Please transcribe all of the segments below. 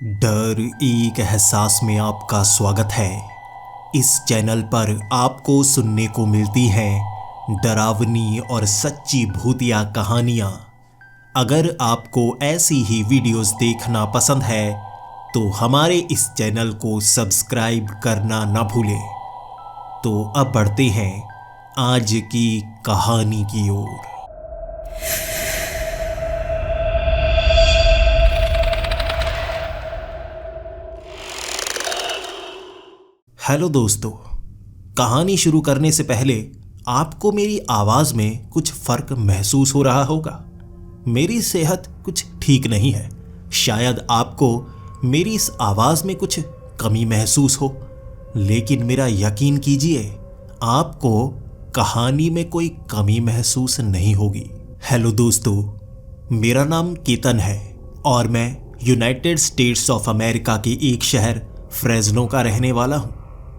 डर एक एहसास में आपका स्वागत है। इस चैनल पर आपको सुनने को मिलती हैं डरावनी और सच्ची भूतिया कहानियाँ। अगर आपको ऐसी ही वीडियोस देखना पसंद है तो हमारे इस चैनल को सब्सक्राइब करना न भूलें। तो अब बढ़ते हैं आज की कहानी की ओर। हेलो दोस्तों, कहानी शुरू करने से पहले आपको मेरी आवाज़ में कुछ फ़र्क महसूस हो रहा होगा। मेरी सेहत कुछ ठीक नहीं है। शायद आपको मेरी इस आवाज़ में कुछ कमी महसूस हो, लेकिन मेरा यकीन कीजिए, आपको कहानी में कोई कमी महसूस नहीं होगी। हेलो दोस्तों, मेरा नाम केतन है और मैं यूनाइटेड स्टेट्स ऑफ अमेरिका के एक शहर फ्रेज़नो का रहने वाला हूँ।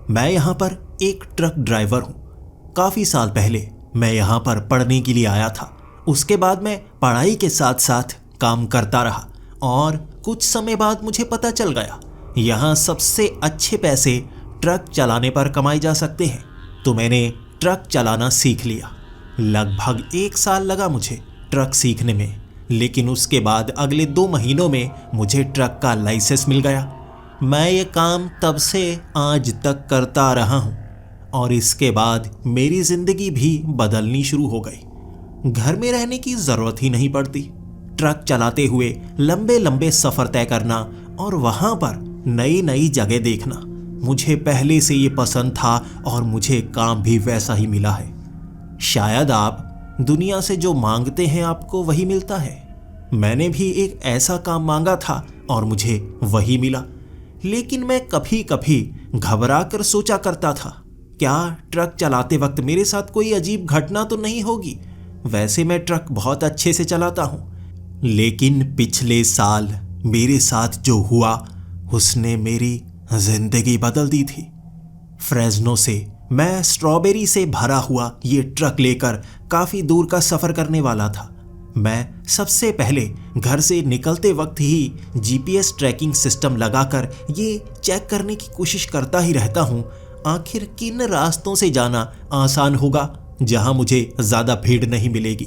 मैं यहाँ पर एक ट्रक ड्राइवर हूँ। काफ़ी साल पहले मैं यहाँ पर पढ़ने के लिए आया था। उसके बाद मैं पढ़ाई के साथ साथ काम करता रहा और कुछ समय बाद मुझे पता चल गया यहाँ सबसे अच्छे पैसे ट्रक चलाने पर कमाए जा सकते हैं। तो मैंने ट्रक चलाना सीख लिया। लगभग 1 साल लगा मुझे ट्रक सीखने में, लेकिन उसके बाद अगले 2 महीनों में मुझे ट्रक का लाइसेंस मिल गया। मैं ये काम तब से आज तक करता रहा हूँ और इसके बाद मेरी ज़िंदगी भी बदलनी शुरू हो गई। घर में रहने की ज़रूरत ही नहीं पड़ती। ट्रक चलाते हुए लंबे लंबे सफ़र तय करना और वहाँ पर नई नई जगह देखना मुझे पहले से ये पसंद था और मुझे काम भी वैसा ही मिला है। शायद आप दुनिया से जो मांगते हैं आपको वही मिलता है। मैंने भी एक ऐसा काम मांगा था और मुझे वही मिला। लेकिन मैं कभी कभी घबरा कर सोचा करता था, क्या ट्रक चलाते वक्त मेरे साथ कोई अजीब घटना तो नहीं होगी। वैसे मैं ट्रक बहुत अच्छे से चलाता हूँ, लेकिन पिछले साल मेरे साथ जो हुआ उसने मेरी जिंदगी बदल दी थी। फ्रेज़नो से मैं स्ट्रॉबेरी से भरा हुआ ये ट्रक लेकर काफ़ी दूर का सफ़र करने वाला था। मैं सबसे पहले घर से निकलते वक्त ही जीपीएस ट्रैकिंग सिस्टम लगाकर ये चेक करने की कोशिश करता ही रहता हूँ आखिर किन रास्तों से जाना आसान होगा जहाँ मुझे ज़्यादा भीड़ नहीं मिलेगी।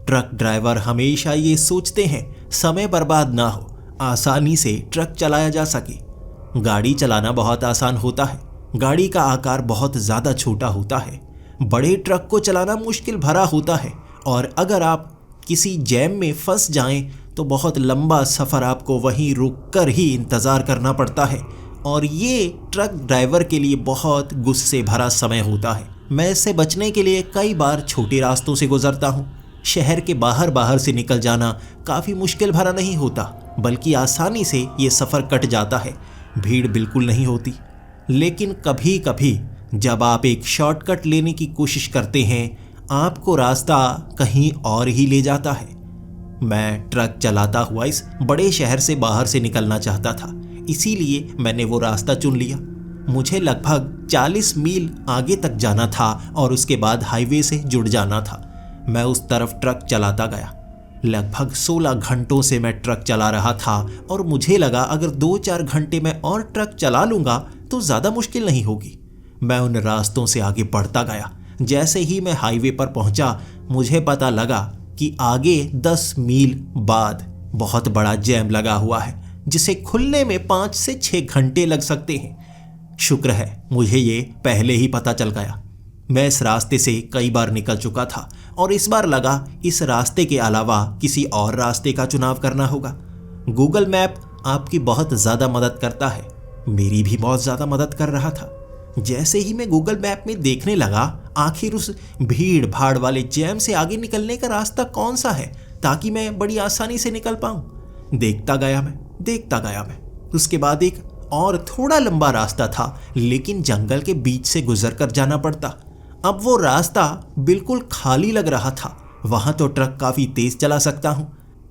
ट्रक ड्राइवर हमेशा ये सोचते हैं समय बर्बाद ना हो, आसानी से ट्रक चलाया जा सके। गाड़ी चलाना बहुत आसान होता है। गाड़ी का आकार बहुत ज़्यादा छोटा होता है। बड़े ट्रक को चलाना मुश्किल भरा होता है और अगर आप किसी जैम में फंस जाएं तो बहुत लंबा सफ़र आपको वहीं रुक कर ही इंतज़ार करना पड़ता है और ये ट्रक ड्राइवर के लिए बहुत गुस्से भरा समय होता है। मैं इससे बचने के लिए कई बार छोटे रास्तों से गुजरता हूँ। शहर के बाहर से निकल जाना काफ़ी मुश्किल भरा नहीं होता, बल्कि आसानी से ये सफ़र कट जाता है। भीड़ बिल्कुल नहीं होती। लेकिन कभी कभी जब आप एक शॉर्टकट लेने की कोशिश करते हैं, आपको रास्ता कहीं और ही ले जाता है। मैं ट्रक चलाता हुआ इस बड़े शहर से बाहर से निकलना चाहता था, इसीलिए मैंने वो रास्ता चुन लिया। मुझे लगभग 40 मील आगे तक जाना था और उसके बाद हाईवे से जुड़ जाना था। मैं उस तरफ ट्रक चलाता गया। लगभग 16 घंटों से मैं ट्रक चला रहा था और मुझे लगा अगर 2-4 घंटे में और ट्रक चला लूँगा तो ज़्यादा मुश्किल नहीं होगी। मैं उन रास्तों से आगे बढ़ता गया। जैसे ही मैं हाईवे पर पहुंचा, मुझे पता लगा कि आगे 10 मील बाद बहुत बड़ा जैम लगा हुआ है, जिसे खुलने में 5 से 6 घंटे लग सकते हैं। शुक्र है मुझे ये पहले ही पता चल गया। मैं इस रास्ते से कई बार निकल चुका था और इस बार लगा इस रास्ते के अलावा किसी और रास्ते का चुनाव करना होगा। गूगल मैप आपकी बहुत ज़्यादा मदद करता है। मेरी भी बहुत ज़्यादा मदद कर रहा था। जैसे ही मैं गूगल मैप में देखने लगा आखिर उस भीड़ भाड़ वाले जैम से आगे निकलने का रास्ता कौन सा है ताकि मैं बड़ी आसानी से निकल पाऊँ। देखता गया मैं। उसके बाद एक और थोड़ा लंबा रास्ता था, लेकिन जंगल के बीच से गुजर कर जाना पड़ता। अब वो रास्ता बिल्कुल खाली लग रहा था। वहाँ तो ट्रक काफ़ी तेज़ चला सकता हूँ,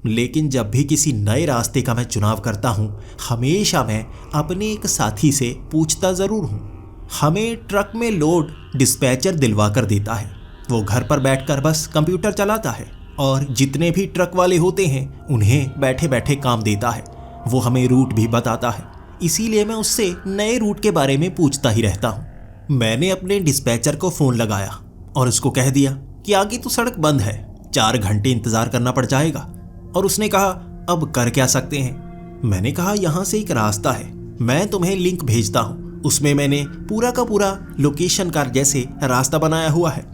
लेकिन जब भी किसी नए रास्ते का मैं चुनाव करता हूँ, हमेशा मैं अपने एक साथी से पूछता ज़रूर हूँ। हमें ट्रक में लोड डिस्पैचर दिलवा कर देता है। वो घर पर बैठकर बस कंप्यूटर चलाता है और जितने भी ट्रक वाले होते हैं उन्हें बैठे बैठे काम देता है। वो हमें रूट भी बताता है, इसीलिए मैं उससे नए रूट के बारे में पूछता ही रहता हूँ। मैंने अपने डिस्पैचर को फ़ोन लगाया और उसको कह दिया कि आगे तो सड़क बंद है, 4 घंटे इंतज़ार करना पड़ जाएगा। और उसने कहा अब कर क्या सकते हैं। मैंने कहा यहाँ से एक रास्ता है, मैं तुम्हें लिंक भेजता हूँ, उसमें मैंने पूरा का पूरा लोकेशन का जैसे रास्ता बनाया हुआ है।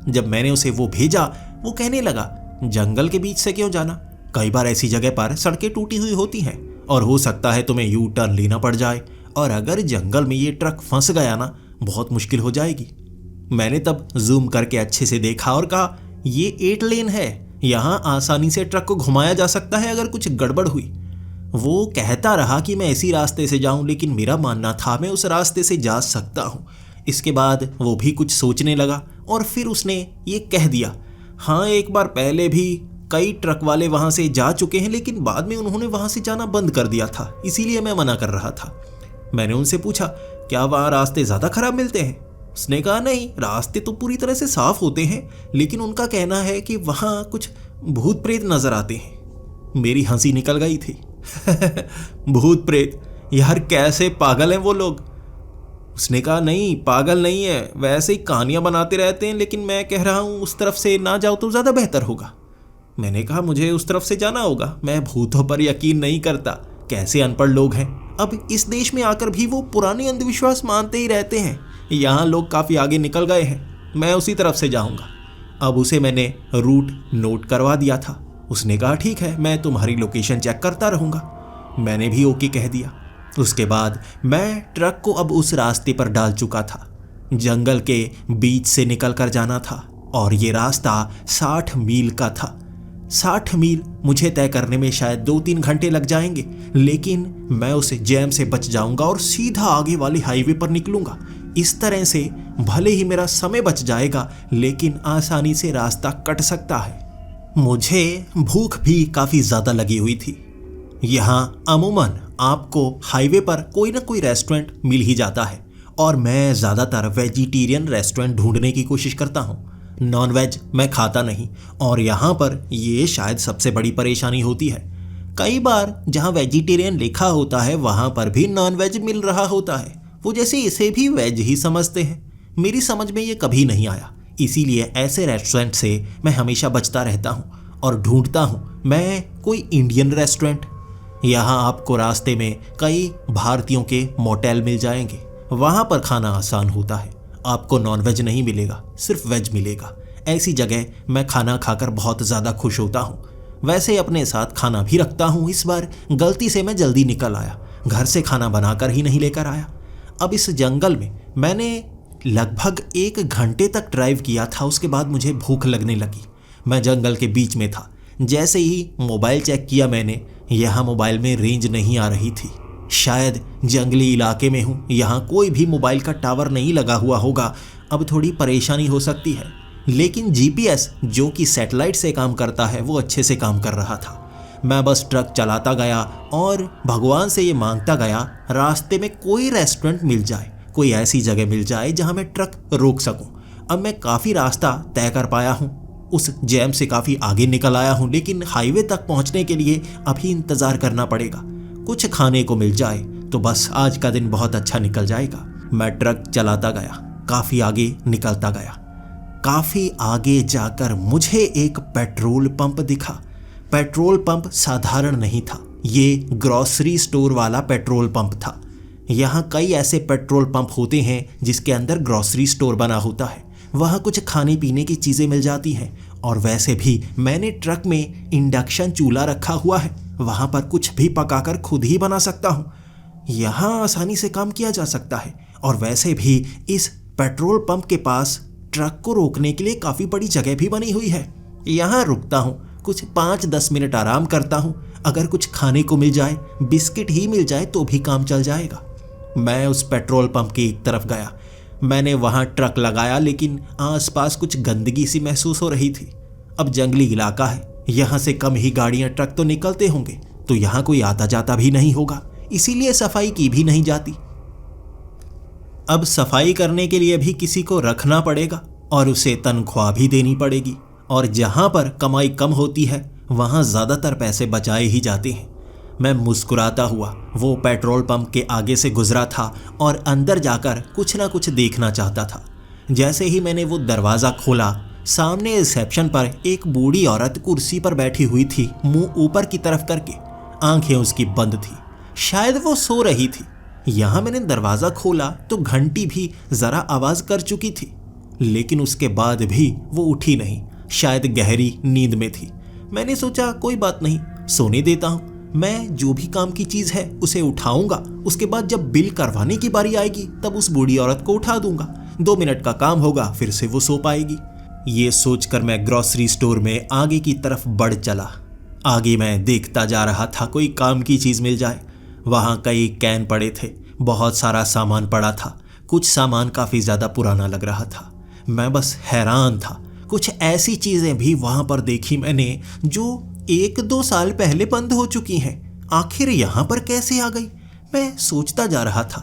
जब मैंने उसे वो भेजा, वो कहने लगा जंगल के बीच से क्यों जाना, कई बार ऐसी जगह पर सड़कें टूटी हुई होती हैं और हो सकता है तुम्हें यू टर्न लेना पड़ जाए, और अगर जंगल में ये ट्रक फंस गया ना, बहुत मुश्किल हो जाएगी। मैंने तब जूम करके अच्छे से देखा और कहा ये 8 लेन है, यहाँ आसानी से ट्रक को घुमाया जा सकता है अगर कुछ गड़बड़ हुई। वो कहता रहा कि मैं इसी रास्ते से जाऊं, लेकिन मेरा मानना था मैं उस रास्ते से जा सकता हूँ। इसके बाद वो भी कुछ सोचने लगा और फिर उसने ये कह दिया, हाँ एक बार पहले भी कई ट्रक वाले वहाँ से जा चुके हैं, लेकिन बाद में उन्होंने वहाँ से जाना बंद कर दिया था, इसीलिए मैं मना कर रहा था। मैंने उनसे पूछा क्या वहाँ रास्ते ज़्यादा खराब मिलते हैं। उसने कहा नहीं, रास्ते तो पूरी तरह से साफ होते हैं, लेकिन उनका कहना है कि वहाँ कुछ भूत प्रेत नजर आते हैं। मेरी हंसी निकल गई थी। भूत प्रेत, यार कैसे पागल हैं वो लोग। उसने कहा नहीं पागल नहीं है, वैसे ही कहानियां बनाते रहते हैं, लेकिन मैं कह रहा हूँ उस तरफ से ना जाओ तो ज़्यादा बेहतर होगा। मैंने कहा मुझे उस तरफ से जाना होगा, मैं भूतों पर यकीन नहीं करता, कैसे अनपढ़ लोग हैं। अब इस देश में आकर भी वो पुराने अंधविश्वास मानते ही रहते हैं। यहाँ लोग काफ़ी आगे निकल गए हैं, मैं उसी तरफ से जाऊँगा। अब उसे मैंने रूट नोट करवा दिया था। उसने कहा ठीक है, मैं तुम्हारी लोकेशन चेक करता रहूँगा। मैंने भी ओके कह दिया। उसके बाद मैं ट्रक को अब उस रास्ते पर डाल चुका था। जंगल के बीच से निकल कर जाना था और ये रास्ता 60 मील का था। 60 मील मुझे तय करने में शायद 2-3 घंटे लग जाएंगे, लेकिन मैं उस जैम से बच जाऊंगा और सीधा आगे वाली हाईवे पर निकलूंगा। इस तरह से भले ही मेरा समय बच जाएगा, लेकिन आसानी से रास्ता कट सकता है। मुझे भूख भी काफ़ी ज़्यादा लगी हुई थी। यहाँ अमूमन आपको हाईवे पर कोई ना कोई रेस्टोरेंट मिल ही जाता है और मैं ज़्यादातर वेजिटेरियन रेस्टोरेंट ढूंढने की कोशिश करता हूँ। नॉन वेज मैं खाता नहीं और यहाँ पर ये शायद सबसे बड़ी परेशानी होती है। कई बार जहाँ वेजिटेरियन लिखा होता है वहाँ पर भी नॉन वेज मिल रहा होता है, वो जैसे इसे भी वेज ही समझते हैं। मेरी समझ में ये कभी नहीं आया, इसीलिए ऐसे रेस्टोरेंट से मैं हमेशा बचता रहता हूँ और ढूंढता हूँ मैं कोई इंडियन रेस्टोरेंट। यहाँ आपको रास्ते में कई भारतीयों के मोटेल मिल जाएंगे, वहाँ पर खाना आसान होता है, आपको नॉन वेज नहीं मिलेगा, सिर्फ वेज मिलेगा। ऐसी जगह मैं खाना खाकर बहुत ज़्यादा खुश होता हूँ। वैसे अपने साथ खाना भी रखता हूँ। इस बार गलती से मैं जल्दी निकल आया, घर से खाना बनाकर ही नहीं लेकर आया। अब इस जंगल में मैंने लगभग 1 घंटे तक ड्राइव किया था। उसके बाद मुझे भूख लगने लगी। मैं जंगल के बीच में था। जैसे ही मोबाइल चेक किया मैंने, यहाँ मोबाइल में रेंज नहीं आ रही थी। शायद जंगली इलाके में हूँ, यहाँ कोई भी मोबाइल का टावर नहीं लगा हुआ होगा। अब थोड़ी परेशानी हो सकती है, लेकिन जीपीएस जो कि सैटेलाइट से काम करता है वो अच्छे से काम कर रहा था। मैं बस ट्रक चलाता गया और भगवान से ये मांगता गया रास्ते में कोई रेस्टोरेंट मिल जाए, कोई ऐसी जगह मिल जाए जहाँ मैं ट्रक रोक सकूँ। अब मैं काफ़ी रास्ता तय कर पाया हूँ, उस जैम से काफ़ी आगे निकल आया हूँ, लेकिन हाईवे तक पहुँचने के लिए अभी इंतज़ार करना पड़ेगा। कुछ खाने को मिल जाए तो बस आज का दिन बहुत अच्छा निकल जाएगा। मैं ट्रक चलाता गया, काफ़ी आगे निकलता गया। काफ़ी आगे जाकर मुझे एक पेट्रोल पंप दिखा। पेट्रोल पंप साधारण नहीं था, ये ग्रॉसरी स्टोर वाला पेट्रोल पंप था। यहाँ कई ऐसे पेट्रोल पंप होते हैं जिसके अंदर ग्रॉसरी स्टोर बना होता है, वहाँ कुछ खाने पीने की चीज़ें मिल जाती हैं। और वैसे भी मैंने ट्रक में इंडक्शन चूल्हा रखा हुआ है, वहाँ पर कुछ भी पकाकर खुद ही बना सकता हूँ। यहाँ आसानी से काम किया जा सकता है। और वैसे भी इस पेट्रोल पंप के पास ट्रक को रोकने के लिए काफ़ी बड़ी जगह भी बनी हुई है। यहाँ रुकता हूँ, कुछ 5-10 मिनट आराम करता हूँ। अगर कुछ खाने को मिल जाए, बिस्किट ही मिल जाए तो भी काम चल जाएगा। मैं उस पेट्रोल पंप की एक तरफ गया। मैंने वहाँ ट्रक लगाया, लेकिन आसपास कुछ गंदगी सी महसूस हो रही थी। अब जंगली इलाका है, यहाँ से कम ही गाड़ियाँ ट्रक तो निकलते होंगे, तो यहाँ कोई आता जाता भी नहीं होगा, इसीलिए सफाई की भी नहीं जाती। अब सफाई करने के लिए भी किसी को रखना पड़ेगा और उसे तनख्वाह भी देनी पड़ेगी। और जहाँ पर कमाई कम होती है वहाँ ज़्यादातर पैसे बचाए ही जाते हैं। मैं मुस्कुराता हुआ वो पेट्रोल पंप के आगे से गुजरा था और अंदर जाकर कुछ ना कुछ देखना चाहता था। जैसे ही मैंने वो दरवाज़ा खोला, सामने रिसेप्शन पर एक बूढ़ी औरत कुर्सी पर बैठी हुई थी, मुंह ऊपर की तरफ करके। आंखें उसकी बंद थी, शायद वो सो रही थी। यहाँ मैंने दरवाज़ा खोला तो घंटी भी ज़रा आवाज़ कर चुकी थी, लेकिन उसके बाद भी वो उठी नहीं, शायद गहरी नींद में थी। मैंने सोचा कोई बात नहीं, सोने देता हूँ। मैं जो भी काम की चीज़ है उसे उठाऊंगा, उसके बाद जब बिल करवाने की बारी आएगी तब उस बूढ़ी औरत को उठा दूंगा। 2 मिनट का काम होगा, फिर से वो सो पाएगी। ये सोचकर मैं ग्रॉसरी स्टोर में आगे की तरफ बढ़ चला। आगे मैं देखता जा रहा था कोई काम की चीज़ मिल जाए। वहाँ कई कैन पड़े थे, बहुत सारा सामान पड़ा था। कुछ सामान काफ़ी ज़्यादा पुराना लग रहा था। मैं बस हैरान था। कुछ ऐसी चीज़ें भी वहाँ पर देखी मैंने जो 1-2 साल पहले बंद हो चुकी हैं। आखिर यहाँ पर कैसे आ गई, मैं सोचता जा रहा था।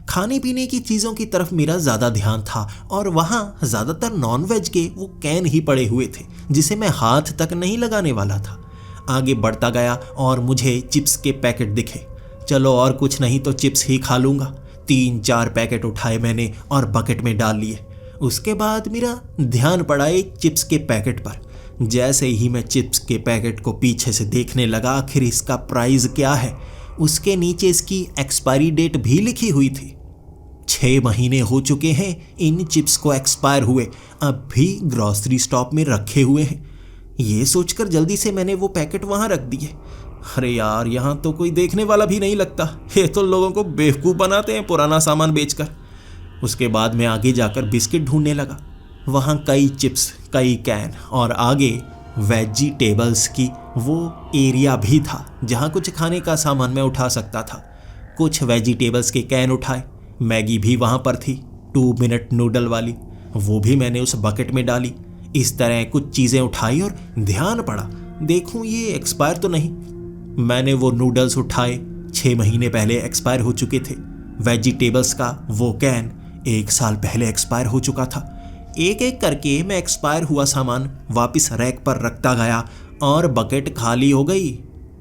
खाने पीने की चीज़ों की तरफ मेरा ज़्यादा ध्यान था और वहाँ ज़्यादातर नॉनवेज के वो कैन ही पड़े हुए थे जिसे मैं हाथ तक नहीं लगाने वाला था। आगे बढ़ता गया और मुझे चिप्स के पैकेट दिखे। चलो और कुछ नहीं तो चिप्स ही खा लूँगा। 3-4 पैकेट उठाए मैंने और बकेट में डाल लिए। उसके बाद मेरा ध्यान पड़ा एक चिप्स के पैकेट पर। जैसे ही मैं चिप्स के पैकेट को पीछे से देखने लगा, आखिर इसका प्राइस क्या है, उसके नीचे इसकी एक्सपायरी डेट भी लिखी हुई थी। 6 महीने हो चुके हैं इन चिप्स को एक्सपायर हुए, अब भी ग्रॉसरी स्टॉप में रखे हुए हैं। ये सोचकर जल्दी से मैंने वो पैकेट वहाँ रख दिए। अरे यार, यहाँ तो कोई देखने वाला भी नहीं लगता, ये तो लोगों को बेवकूफ़ बनाते हैं पुराना सामान बेचकर। उसके बाद मैं आगे जाकर बिस्किट ढूंढने लगा। वहाँ कई चिप्स, कई कैन और आगे वेजिटेबल्स की वो एरिया भी था जहाँ कुछ खाने का सामान मैं उठा सकता था। कुछ वेजिटेबल्स के कैन उठाए। मैगी भी वहाँ पर थी, 2 मिनट नूडल वाली, वो भी मैंने उस बकेट में डाली। इस तरह कुछ चीज़ें उठाई और ध्यान पड़ा, देखूँ ये एक्सपायर तो नहीं। मैंने वो नूडल्स उठाए, 6 महीने पहले एक्सपायर हो चुके थे। वेजिटेबल्स का वो कैन 1 साल पहले एक्सपायर हो चुका था। एक एक करके मैं एक्सपायर हुआ सामान वापस रैक पर रखता गया और बकेट खाली हो गई।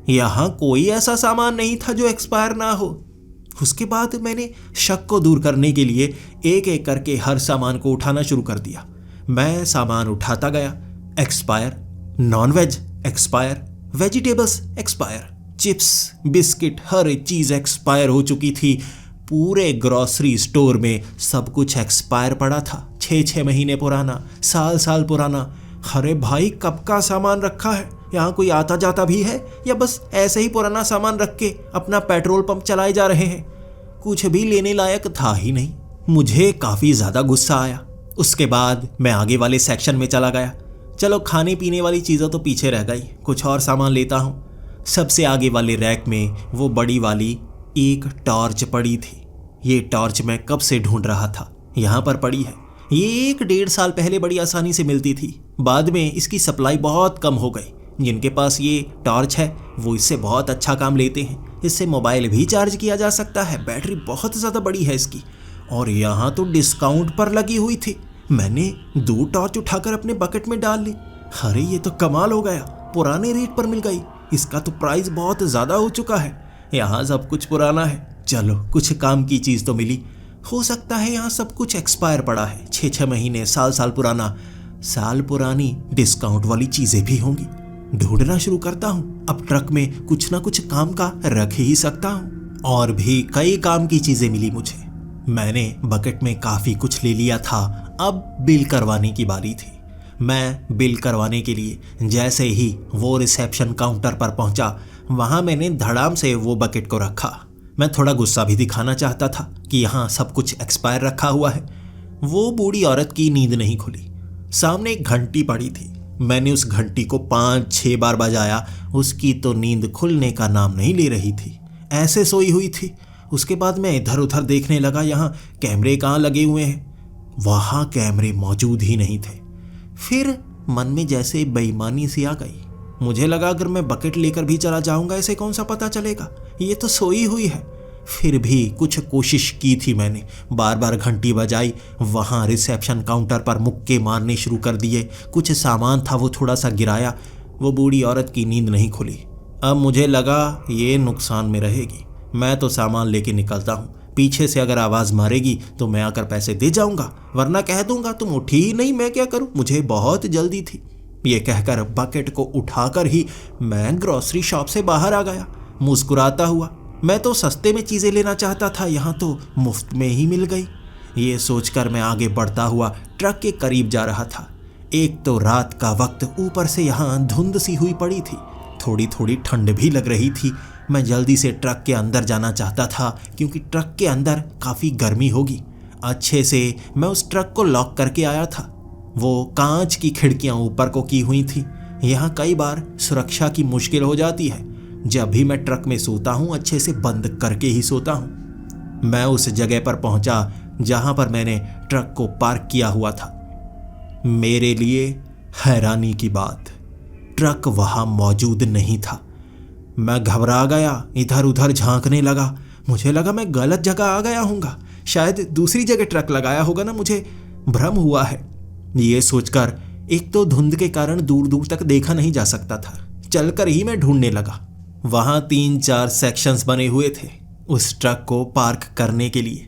यहाँ कोई ऐसा सामान नहीं था जो एक्सपायर ना हो। उसके बाद मैंने शक को दूर करने के लिए एक एक करके हर सामान को उठाना शुरू कर दिया। मैं सामान उठाता गया। Expire, non veg expire, vegetables expire, chips, biscuit, हर चीज़ एक्सपायर हो चुकी थी। पूरे ग्रॉसरी स्टोर में सब कुछ एक्सपायर पड़ा था, 6-6 महीने पुराना, साल पुराना। अरे भाई, कब का सामान रखा है? यहाँ कोई आता जाता भी है या बस ऐसे ही पुराना सामान रख के अपना पेट्रोल पंप चलाए जा रहे हैं? कुछ भी लेने लायक था ही नहीं। मुझे काफ़ी ज़्यादा गुस्सा आया। उसके बाद मैं आगे वाले सेक्शन में चला गया। चलो, खाने पीने वाली चीज़ें तो पीछे रह गई, कुछ और सामान लेता हूँ। सबसे आगे वाले रैक में वो बड़ी वाली एक टॉर्च पड़ी थी। ये टॉर्च मैं कब से ढूंढ रहा था, यहाँ पर पड़ी है। ये 1-1.5 साल पहले बड़ी आसानी से मिलती थी, बाद में इसकी सप्लाई बहुत कम हो गई। जिनके पास ये टॉर्च है वो इससे बहुत अच्छा काम लेते हैं। इससे मोबाइल भी चार्ज किया जा सकता है, बैटरी बहुत ज़्यादा बड़ी है इसकी, और यहाँ तो डिस्काउंट पर लगी हुई थी। मैंने 2 टॉर्च उठाकर अपने बकेट में डाल ली। अरे ये तो कमाल हो गया, पुराने रेट पर मिल गई। इसका तो प्राइस बहुत ज़्यादा हो चुका है। यहाँ सब कुछ पुराना है। चलो, कुछ काम की चीज़ तो मिली। हो सकता है यहाँ सब कुछ एक्सपायर पड़ा है, 6-6 महीने, साल पुराना। साल पुरानी डिस्काउंट वाली चीज़ें भी होंगी। ढूंढना शुरू करता हूँ। अब ट्रक में कुछ ना कुछ काम का रख ही सकता हूँ। और भी कई काम की चीज़ें मिली मुझे। मैंने बकेट में काफ़ी कुछ ले लिया था। अब बिल करवाने की बारी थी। मैं बिल करवाने के लिए जैसे ही वो रिसेप्शन काउंटर पर पहुंचा, वहाँ मैंने धड़ाम से वो बकेट को रखा। मैं थोड़ा गुस्सा भी दिखाना चाहता था कि यहाँ सब कुछ एक्सपायर रखा हुआ है। वो बूढ़ी औरत की नींद नहीं खुली। सामने एक घंटी पड़ी थी। मैंने उस घंटी को 5-6 बार बजाया। उसकी तो नींद खुलने का नाम नहीं ले रही थी, ऐसे सोई हुई थी। उसके बाद मैं इधर उधर देखने लगा, यहाँ कैमरे कहाँ लगे हुए हैं। वहाँ कैमरे मौजूद ही नहीं थे। फिर मन में जैसे बेईमानी सी आ गई। मुझे लगा अगर मैं बकेट लेकर भी चला जाऊंगा, ऐसे कौन सा पता चलेगा, ये तो सोई हुई है। फिर भी कुछ कोशिश की थी मैंने, बार बार घंटी बजाई। वहाँ रिसेप्शन काउंटर पर मुक्के मारने शुरू कर दिए। कुछ सामान था वो थोड़ा सा गिराया। वो बूढ़ी औरत की नींद नहीं खुली। अब मुझे लगा ये नुकसान में रहेगी। मैं तो सामान लेके निकलता हूँ, पीछे से अगर आवाज़ मारेगी तो मैं आकर पैसे दे जाऊंगा, वरना कह दूंगा तुम उठी ही नहीं, मैं क्या करूं, मुझे बहुत जल्दी थी। ये कहकर बकेट को उठाकर ही मैं ग्रोसरी शॉप से बाहर आ गया, मुस्कुराता हुआ। मैं तो सस्ते में चीज़ें लेना चाहता था, यहाँ तो मुफ्त में ही मिल गई। ये सोचकर मैं आगे बढ़ता हुआ ट्रक के करीब जा रहा था। एक तो रात का वक्त, ऊपर से यहाँ धुंध सी हुई पड़ी थी, थोड़ी थोड़ी ठंड भी लग रही थी। मैं जल्दी से ट्रक के अंदर जाना चाहता था क्योंकि ट्रक के अंदर काफ़ी गर्मी होगी। अच्छे से मैं उस ट्रक को लॉक करके आया था। वो कांच की खिड़कियां ऊपर को की हुई थी। यहाँ कई बार सुरक्षा की मुश्किल हो जाती है। जब भी मैं ट्रक में सोता हूँ अच्छे से बंद करके ही सोता हूँ। मैं उस जगह पर पहुंचा जहां पर मैंने ट्रक को पार्क किया हुआ था। मेरे लिए हैरानी की बात, ट्रक वहां मौजूद नहीं था। मैं घबरा गया, इधर उधर झांकने लगा। मुझे लगा मैं गलत जगह आ गया हूँगा, शायद दूसरी जगह ट्रक लगाया होगा ना, मुझे भ्रम हुआ है। ये सोचकर एक तो धुंध के कारण दूर दूर तक देखा नहीं जा सकता था, चलकर ही मैं ढूंढने लगा। वहाँ 3-4 सेक्शंस बने हुए थे उस ट्रक को पार्क करने के लिए।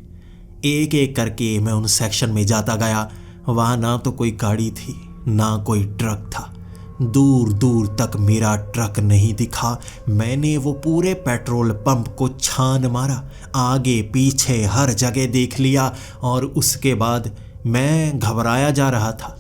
एक एक करके मैं उन सेक्शन में जाता गया। वहाँ ना तो कोई गाड़ी थी ना कोई ट्रक था। दूर दूर तक मेरा ट्रक नहीं दिखा। मैंने वो पूरे पेट्रोल पंप को छान मारा, आगे पीछे हर जगह देख लिया और उसके बाद मैं घबराया जा रहा था।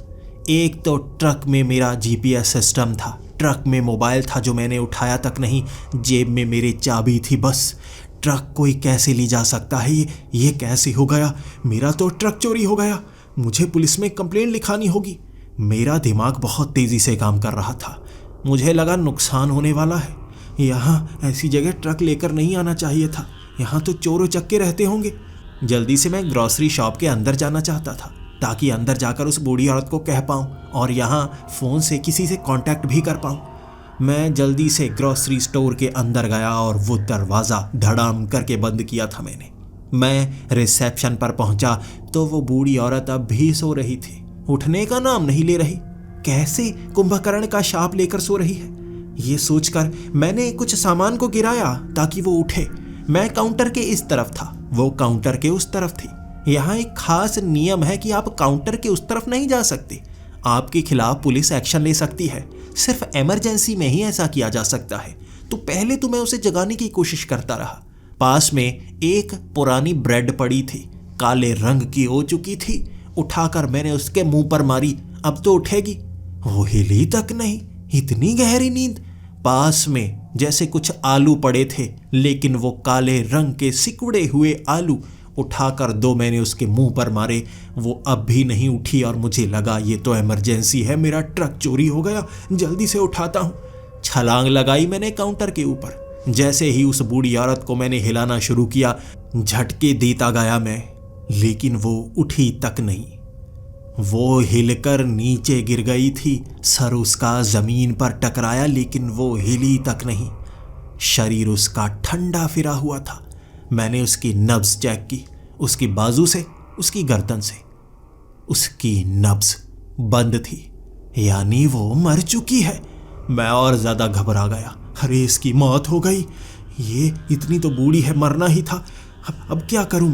एक तो ट्रक में मेरा जीपीएस सिस्टम था, ट्रक में मोबाइल था जो मैंने उठाया तक नहीं, जेब में मेरी चाबी थी बस। ट्रक कोई कैसे ले जा सकता है, ये कैसे हो गया? मेरा तो ट्रक चोरी हो गया, मुझे पुलिस में कंप्लेंट लिखानी होगी। मेरा दिमाग बहुत तेज़ी से काम कर रहा था। मुझे लगा नुकसान होने वाला है। यहाँ ऐसी जगह ट्रक लेकर नहीं आना चाहिए था, यहाँ तो चोर उचक्के रहते होंगे। जल्दी से मैं ग्रॉसरी शॉप के अंदर जाना चाहता था ताकि अंदर जाकर उस बूढ़ी औरत को कह पाऊँ और यहाँ फ़ोन से किसी से कांटेक्ट भी कर पाऊँ। मैं जल्दी से ग्रॉसरी स्टोर के अंदर गया और वो दरवाज़ा धड़ाम करके बंद किया था मैंने। मैं रिसेप्शन पर पहुंचा तो वो बूढ़ी औरत अब भी सो रही थी, उठने का नाम नहीं ले रही। कैसे कुंभकर्ण का शाप लेकर सो रही है? ये सोचकर मैंने कुछ सामान को गिराया ताकि वो उठे। मैं काउंटर के इस तरफ था, वो काउंटर के उस तरफ थी। यहाँ एक खास नियम है कि आप काउंटर के उस तरफ नहीं जा सकते, आपके खिलाफ पुलिस एक्शन ले सकती है। सिर्फ इमरजेंसी में ही ऐसा किया जा सकता है। तो पहले तो मैं उसे जगाने की कोशिश करता रहा। पास में एक पुरानी ब्रेड पड़ी थी, काले रंग की हो चुकी थी। उठाकर मैंने उसके मुंह पर मारी, अब तो उठेगी। वो हिली तक नहीं, इतनी गहरी नींद। पास में जैसे कुछ आलू पड़े थे, लेकिन वो काले रंग के सिकुड़े हुए आलू। उठाकर 2 मैंने उसके मुंह पर मारे, वो अब भी नहीं उठी और मुझे लगा ये तो इमरजेंसी है, मेरा ट्रक चोरी हो गया, जल्दी से उठाता हूँ। छलांग लगाई मैंने काउंटर के ऊपर। जैसे ही उस बूढ़ी औरत को मैंने हिलाना शुरू किया, झटके देता गया मैं, लेकिन वो उठी तक नहीं। वो हिलकर नीचे गिर गई थी, सर उसका जमीन पर टकराया, लेकिन वो हिली तक नहीं। शरीर उसका ठंडा फिरा हुआ था। मैंने उसकी नब्ज चेक की, उसकी बाजू से, उसकी गर्दन से। उसकी नब्ज बंद थी, यानी वो मर चुकी है। मैं और ज्यादा घबरा गया। अरे इसकी मौत हो गई, ये इतनी तो बूढ़ी है, मरना ही था। अब क्या करूं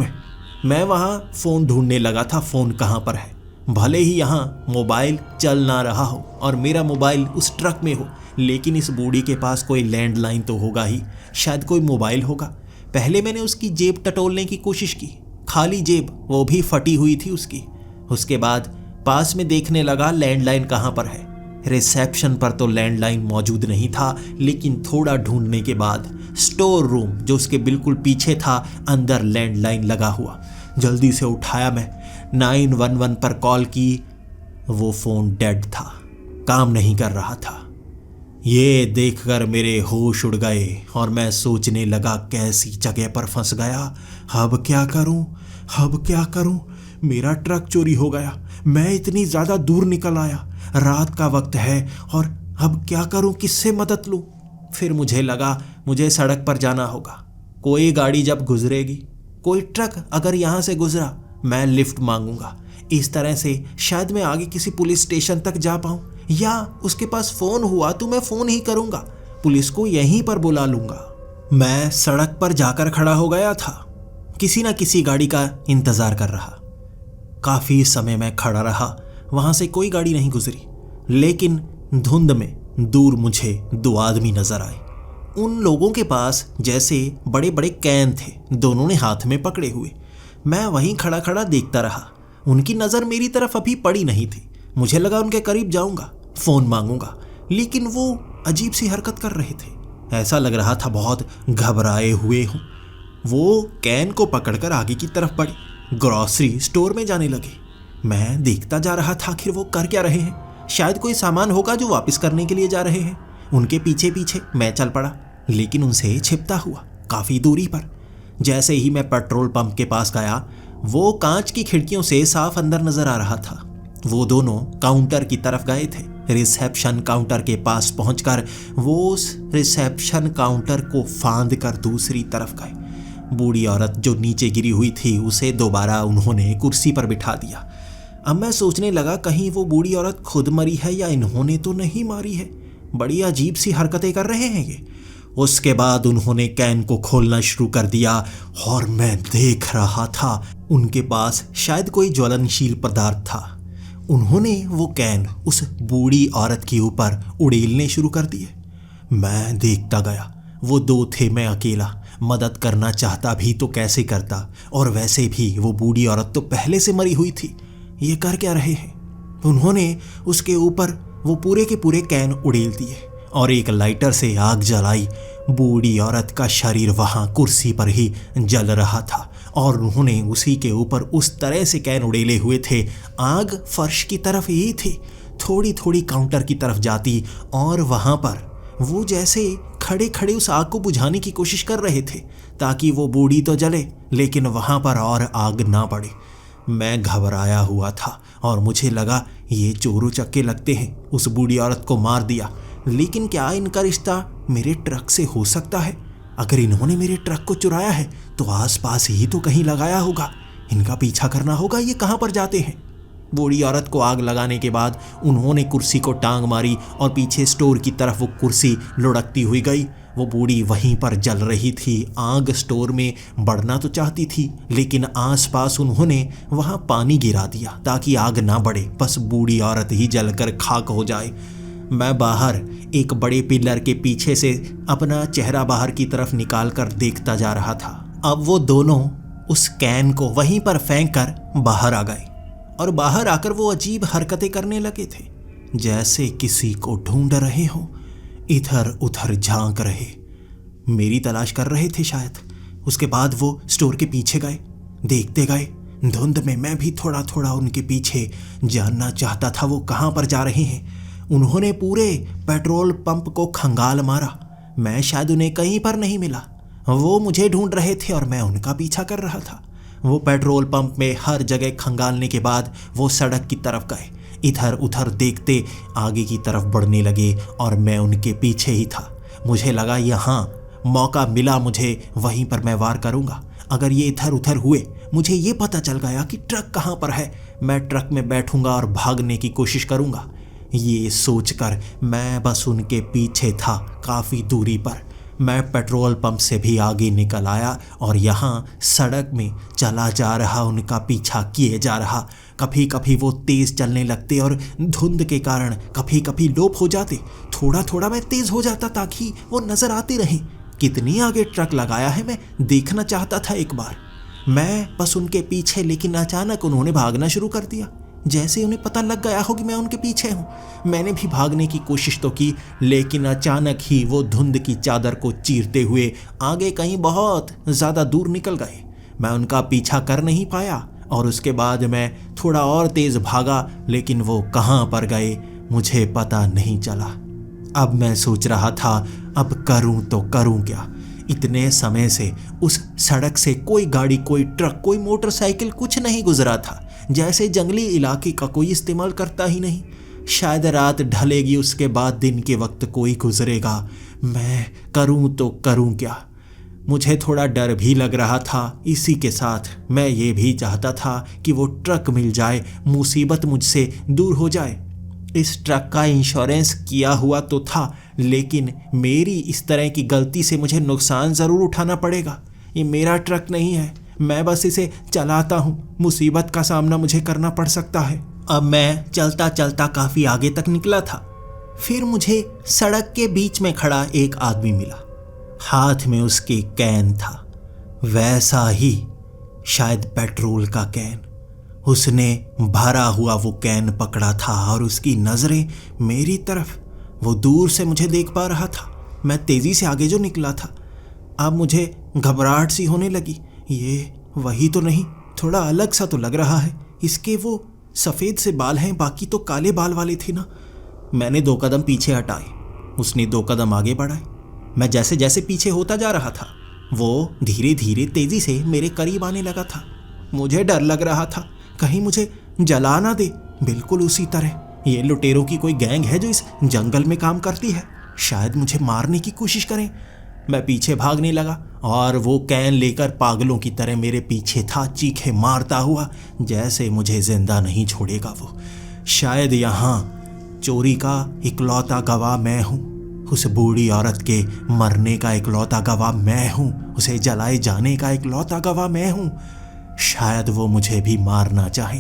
मैं वहां फ़ोन ढूंढने लगा था, फ़ोन कहाँ पर है। भले ही यहाँ मोबाइल चल ना रहा हो और मेरा मोबाइल उस ट्रक में हो, लेकिन इस बूढ़ी के पास कोई लैंडलाइन तो होगा ही, शायद कोई मोबाइल होगा। पहले मैंने उसकी जेब टटोलने की कोशिश की, खाली जेब, वो भी फटी हुई थी उसकी। उसके बाद पास में देखने लगा लैंडलाइन कहाँ पर है। रिसेप्शन पर तो लैंडलाइन मौजूद नहीं था, लेकिन थोड़ा ढूंढने के बाद स्टोर रूम जो उसके बिल्कुल पीछे था, अंदर लैंडलाइन लगा हुआ। जल्दी से उठाया मैं, 911 पर कॉल की। वो फ़ोन डेड था, काम नहीं कर रहा था। ये देखकर मेरे होश उड़ गए और मैं सोचने लगा कैसी जगह पर फंस गया। अब क्या करूं, अब क्या करूं? मेरा ट्रक चोरी हो गया, मैं इतनी ज़्यादा दूर निकल आया, रात का वक्त है और अब क्या करूं, किससे मदद लूं? फिर मुझे लगा मुझे सड़क पर जाना होगा। कोई गाड़ी जब गुजरेगी, कोई ट्रक अगर यहाँ से गुजरा, मैं लिफ्ट मांगूंगा। इस तरह से शायद मैं आगे किसी पुलिस स्टेशन तक जा पाऊँ, या उसके पास फ़ोन हुआ तो मैं फ़ोन ही करूँगा। पुलिस को यहीं पर बुला लूंगा। मैं सड़क पर जाकर खड़ा हो गया था, किसी न किसी गाड़ी का इंतजार कर रहा। काफी समय मैं खड़ा रहा, वहां से कोई गाड़ी नहीं गुजरी, लेकिन धुंध में दूर मुझे दो आदमी नजर आए। उन लोगों के पास जैसे बड़े बड़े कैन थे, दोनों ने हाथ में पकड़े हुए। मैं वहीं खड़ा खड़ा देखता रहा। उनकी नज़र मेरी तरफ अभी पड़ी नहीं थी। मुझे लगा उनके करीब जाऊंगा, फ़ोन मांगूंगा, लेकिन वो अजीब सी हरकत कर रहे थे। ऐसा लग रहा था बहुत घबराए हुए हों। वो कैन को पकड़कर आगे की तरफ बढ़े, ग्रॉसरी स्टोर में जाने लगे। मैं देखता जा रहा था आखिर वो कर क्या रहे हैं। शायद कोई सामान होगा जो वापस करने के लिए जा रहे हैं। उनके पीछे पीछे मैं चल पड़ा, लेकिन उनसे छिपता हुआ काफ़ी दूरी पर। जैसे ही मैं पेट्रोल पंप के पास गया, वो कांच की खिड़कियों से साफ अंदर नजर आ रहा था। वो दोनों काउंटर की तरफ गए थे। रिसेप्शन काउंटर के पास पहुंचकर वो उस रिसेप्शन काउंटर को फांद कर दूसरी तरफ गए। बूढ़ी औरत जो नीचे गिरी हुई थी, उसे दोबारा उन्होंने कुर्सी पर बिठा दिया। अब मैं सोचने लगा, कहीं वो बूढ़ी औरत खुद मरी है या इन्होंने तो नहीं मारी है। बड़ी अजीब सी हरकतें कर रहे हैं ये। उसके बाद उन्होंने कैन को खोलना शुरू कर दिया और मैं देख रहा था उनके पास शायद कोई ज्वलनशील पदार्थ था। उन्होंने वो कैन उस बूढ़ी औरत के ऊपर उड़ेलने शुरू कर दिए। मैं देखता गया। वो दो थे, मैं अकेला। मदद करना चाहता भी तो कैसे करता, और वैसे भी वो बूढ़ी औरत तो पहले से मरी हुई थी। ये कर क्या रहे हैं? उन्होंने उसके ऊपर वो पूरे के पूरे कैन उड़ेल दिए और एक लाइटर से आग जलाई। बूढ़ी औरत का शरीर वहां कुर्सी पर ही जल रहा था और उन्होंने उसी के ऊपर उस तरह से कैन उड़ेले हुए थे। आग फर्श की तरफ ही थी, थोड़ी थोड़ी काउंटर की तरफ जाती, और वहां पर वो जैसे खड़े खड़े उस आग को बुझाने की कोशिश कर रहे थे ताकि वो बूढ़ी तो जले, लेकिन वहां पर और आग ना बढ़े। मैं घबराया हुआ था और मुझे लगा ये चोरू चक्के लगते हैं, उस बूढ़ी औरत को मार दिया। लेकिन क्या इनका रिश्ता मेरे ट्रक से हो सकता है? अगर इन्होंने मेरे ट्रक को चुराया है तो आसपास ही तो कहीं लगाया होगा। इनका पीछा करना होगा, ये कहाँ पर जाते हैं। बूढ़ी औरत को आग लगाने के बाद उन्होंने कुर्सी को टांग मारी और पीछे स्टोर की तरफ वो कुर्सी लुढ़कती हुई गई। वो बूढ़ी वहीं पर जल रही थी। आग स्टोर में बढ़ना तो चाहती थी, लेकिन आसपास उन्होंने वहां पानी गिरा दिया ताकि आग ना बढ़े, बस बूढ़ी औरत ही जलकर खाक हो जाए। मैं बाहर एक बड़े पिलर के पीछे से अपना चेहरा बाहर की तरफ निकाल कर देखता जा रहा था। अब वो दोनों उस कैन को वहीं पर फेंक कर बाहर आ गए और बाहर आकर वो अजीब हरकतें करने लगे थे, जैसे किसी को ढूंढ रहे हों, इधर उधर झांक रहे, मेरी तलाश कर रहे थे शायद। उसके बाद वो स्टोर के पीछे गए, देखते गए। धुंध में मैं भी थोड़ा थोड़ा उनके पीछे जानना चाहता था वो कहाँ पर जा रहे हैं। उन्होंने पूरे पेट्रोल पंप को खंगाल मारा, मैं शायद उन्हें कहीं पर नहीं मिला। वो मुझे ढूंढ रहे थे और मैं उनका पीछा कर रहा था। वो पेट्रोल पंप में हर जगह खंगालने के बाद वो सड़क की तरफ गए, इधर उधर देखते आगे की तरफ बढ़ने लगे और मैं उनके पीछे ही था। मुझे लगा यहाँ मौका मिला, मुझे वहीं पर मैं वार करूँगा। अगर ये इधर उधर हुए, मुझे ये पता चल गया कि ट्रक कहाँ पर है, मैं ट्रक में बैठूंगा और भागने की कोशिश करूँगा। ये सोचकर मैं बस उनके पीछे था काफ़ी दूरी पर। मैं पेट्रोल पंप से भी आगे निकल आया और यहाँ सड़क में चला जा रहा, उनका पीछा किए जा रहा। कभी कभी वो तेज़ चलने लगते और धुंध के कारण कभी कभी लोप हो जाते। थोड़ा थोड़ा मैं तेज़ हो जाता ताकि वो नज़र आते रहें। कितनी आगे ट्रक लगाया है मैं देखना चाहता था एक बार। मैं बस उनके पीछे, लेकिन अचानक उन्होंने भागना शुरू कर दिया, जैसे उन्हें पता लग गया हो कि मैं उनके पीछे हूँ। मैंने भी भागने की कोशिश तो की, लेकिन अचानक ही वो धुंध की चादर को चीरते हुए आगे कहीं बहुत ज़्यादा दूर निकल गए। मैं उनका पीछा कर नहीं पाया और उसके बाद मैं थोड़ा और तेज़ भागा, लेकिन वो कहाँ पर गए मुझे पता नहीं चला। अब मैं सोच रहा था अब करूँ तो करूँ क्या। इतने समय से उस सड़क से कोई गाड़ी, कोई ट्रक, कोई मोटरसाइकिल कुछ नहीं गुजरा था, जैसे जंगली इलाके का कोई इस्तेमाल करता ही नहीं। शायद रात ढलेगी, उसके बाद दिन के वक्त कोई गुजरेगा। मैं करूं तो करूं क्या। मुझे थोड़ा डर भी लग रहा था। इसी के साथ मैं ये भी चाहता था कि वो ट्रक मिल जाए, मुसीबत मुझसे दूर हो जाए। इस ट्रक का इंश्योरेंस किया हुआ तो था, लेकिन मेरी इस तरह की गलती से मुझे नुकसान ज़रूर उठाना पड़ेगा। ये मेरा ट्रक नहीं है, मैं बस इसे चलाता हूँ। मुसीबत का सामना मुझे करना पड़ सकता है। अब मैं चलता चलता काफ़ी आगे तक निकला था। फिर मुझे सड़क के बीच में खड़ा एक आदमी मिला। हाथ में उसके कैन था, वैसा ही, शायद पेट्रोल का कैन। उसने भरा हुआ वो कैन पकड़ा था और उसकी नज़रें मेरी तरफ। वो दूर से मुझे देख पा रहा था। मैं तेज़ी से आगे जो निकला था, अब मुझे घबराहट सी होने लगी। ये वही तो नहीं, थोड़ा अलग सा तो लग रहा है। इसके वो सफ़ेद से बाल हैं, बाकी तो काले बाल वाले थे ना। मैंने 2 कदम पीछे हटाए, उसने 2 कदम आगे बढ़ाए। मैं जैसे जैसे पीछे होता जा रहा था, वो धीरे धीरे तेज़ी से मेरे करीब आने लगा था। मुझे डर लग रहा था कहीं मुझे जला ना दे। बिल्कुल उसी तरह ये लुटेरों की कोई गैंग है जो इस जंगल में काम करती है, शायद मुझे मारने की कोशिश करें। मैं पीछे भागने लगा और वो कैन लेकर पागलों की तरह मेरे पीछे था, चीखे मारता हुआ, जैसे मुझे जिंदा नहीं छोड़ेगा वो। शायद यहाँ चोरी का इकलौता गवाह मैं हूँ, उस बूढ़ी औरत के मरने का इकलौता गवाह मैं हूँ, उसे जलाए जाने का इकलौता गवाह मैं हूँ। शायद वो मुझे भी मारना चाहे।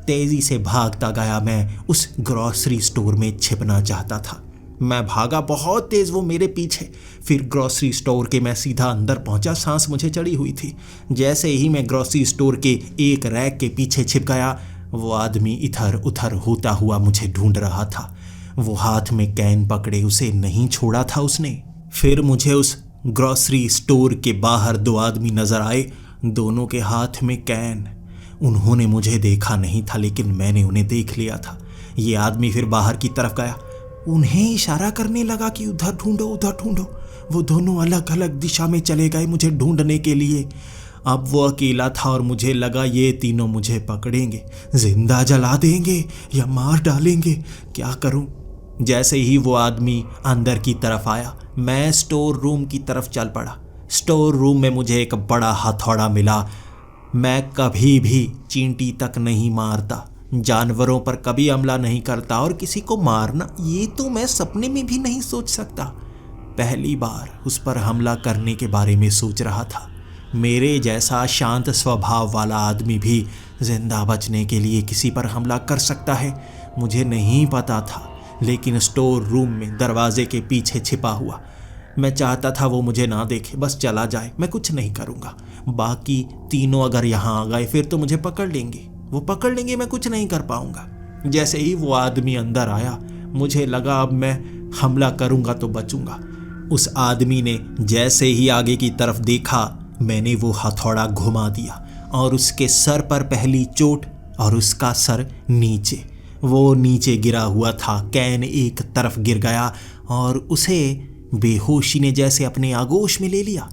तेज़ी से भागता गया मैं उस ग्रॉसरी स्टोर में छिपना चाहता था। मैं भागा बहुत तेज़, वो मेरे पीछे। फिर ग्रॉसरी स्टोर के मैं सीधा अंदर पहुंचा। सांस मुझे चढ़ी हुई थी। जैसे ही मैं ग्रॉसरी स्टोर के एक रैक के पीछे छिप गया, वो आदमी इधर उधर होता हुआ मुझे ढूंढ रहा था। वो हाथ में कैन पकड़े उसे नहीं छोड़ा था उसने। फिर मुझे उस ग्रॉसरी स्टोर के बाहर 2 आदमी नजर आए, दोनों के हाथ में कैन। उन्होंने मुझे देखा नहीं था, लेकिन मैंने उन्हें देख लिया था। ये आदमी फिर बाहर की तरफ गया, उन्हें इशारा करने लगा कि उधर ढूंढो, उधर ढूंढो। वो दोनों अलग अलग दिशा में चले गए मुझे ढूंढने के लिए। अब वो अकेला था और मुझे लगा ये तीनों मुझे पकड़ेंगे, जिंदा जला देंगे या मार डालेंगे। क्या करूं? जैसे ही वो आदमी अंदर की तरफ आया, मैं स्टोर रूम की तरफ चल पड़ा। स्टोर रूम में मुझे एक बड़ा हथौड़ा मिला। मैं कभी भी चींटी तक नहीं मारता, जानवरों पर कभी हमला नहीं करता, और किसी को मारना ये तो मैं सपने में भी नहीं सोच सकता। पहली बार उस पर हमला करने के बारे में सोच रहा था। मेरे जैसा शांत स्वभाव वाला आदमी भी जिंदा बचने के लिए किसी पर हमला कर सकता है, मुझे नहीं पता था। लेकिन स्टोर रूम में दरवाजे के पीछे छिपा हुआ मैं चाहता था वो मुझे ना देखे, बस चला जाए, मैं कुछ नहीं करूँगा। बाकी तीनों अगर यहाँ आ गए फिर तो मुझे पकड़ लेंगे, वो पकड़ लेंगे, मैं कुछ नहीं कर पाऊंगा। जैसे ही वो आदमी अंदर आया, मुझे लगा अब मैं हमला करूंगा तो बचूंगा। उस आदमी ने जैसे ही आगे की तरफ देखा, मैंने वो हथौड़ा घुमा दिया और उसके सर पर पहली चोट और उसका सर नीचे। वो नीचे गिरा हुआ था, कैन एक तरफ गिर गया और उसे बेहोशी ने जैसे अपने आगोश में ले लिया।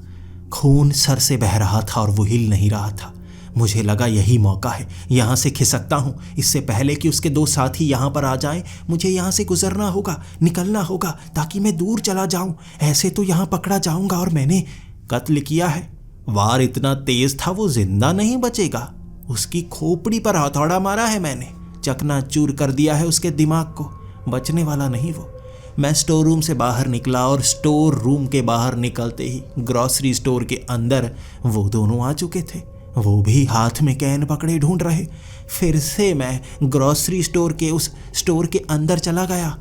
खून सर से बह रहा था और वो हिल नहीं रहा था। मुझे लगा यही मौका है, यहाँ से खिसकता हूँ। इससे पहले कि उसके 2 साथी यहाँ पर आ जाएं, मुझे यहाँ से गुजरना होगा, निकलना होगा, ताकि मैं दूर चला जाऊँ। ऐसे तो यहाँ पकड़ा जाऊँगा और मैंने कत्ल किया है। वार इतना तेज था, वो जिंदा नहीं बचेगा। उसकी खोपड़ी पर हथौड़ा मारा है मैंने, चकनाचूर कर दिया है उसके दिमाग को, बचने वाला नहीं वो। मैं स्टोर रूम से बाहर निकला और स्टोर रूम के बाहर निकलते ही ग्रॉसरी स्टोर के अंदर वो दोनों आ चुके थे। वो भी हाथ में कैन पकड़े ढूंढ रहे। फिर से मैं ग्रॉसरी स्टोर के उस स्टोर के अंदर चला गया।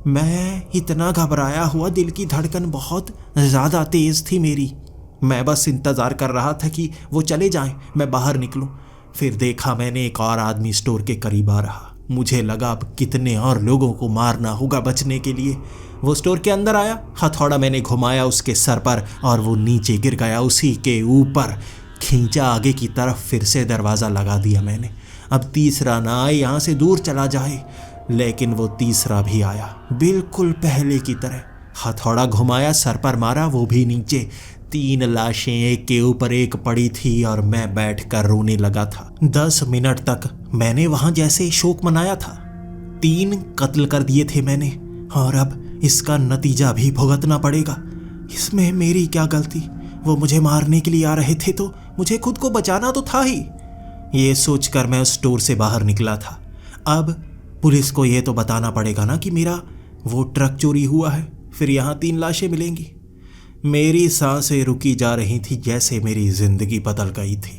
मैं इतना घबराया हुआ, दिल की धड़कन बहुत ज़्यादा तेज़ थी मेरी। मैं बस इंतज़ार कर रहा था कि वो चले जाएं, मैं बाहर निकलूं। फिर देखा मैंने एक और आदमी स्टोर के करीब आ रहा। मुझे लगा अब कितने और लोगों को मारना होगा बचने के लिए। वो स्टोर के अंदर आया, हथौड़ा मैंने घुमाया उसके सर पर और वो नीचे गिर गया। उसी के ऊपर खींचा आगे की तरफ, फिर से दरवाज़ा लगा दिया मैंने। अब तीसरा ना आए, यहाँ से दूर चला जाए। लेकिन वो तीसरा भी आया, बिल्कुल पहले की तरह। हथौड़ा घुमाया, सर पर मारा, वो भी नीचे। 3 लाशें एक के ऊपर एक पड़ी थी और मैं बैठकर रोने लगा था। 10 मिनट तक मैंने वहाँ जैसे शोक मनाया था। 3 कत्ल कर दिए थे मैंने और अब इसका नतीजा भी भुगतना पड़ेगा। इसमें मेरी क्या गलती? वो मुझे मारने के लिए आ रहे थे तो मुझे खुद को बचाना तो था ही। ये सोचकर मैं उस स्टोर से बाहर निकला था। अब पुलिस को ये तो बताना पड़ेगा ना कि मेरा वो ट्रक चोरी हुआ है, फिर यहाँ 3 लाशें मिलेंगी। मेरी सांसें रुकी जा रही थी जैसे मेरी जिंदगी बदल गई थी।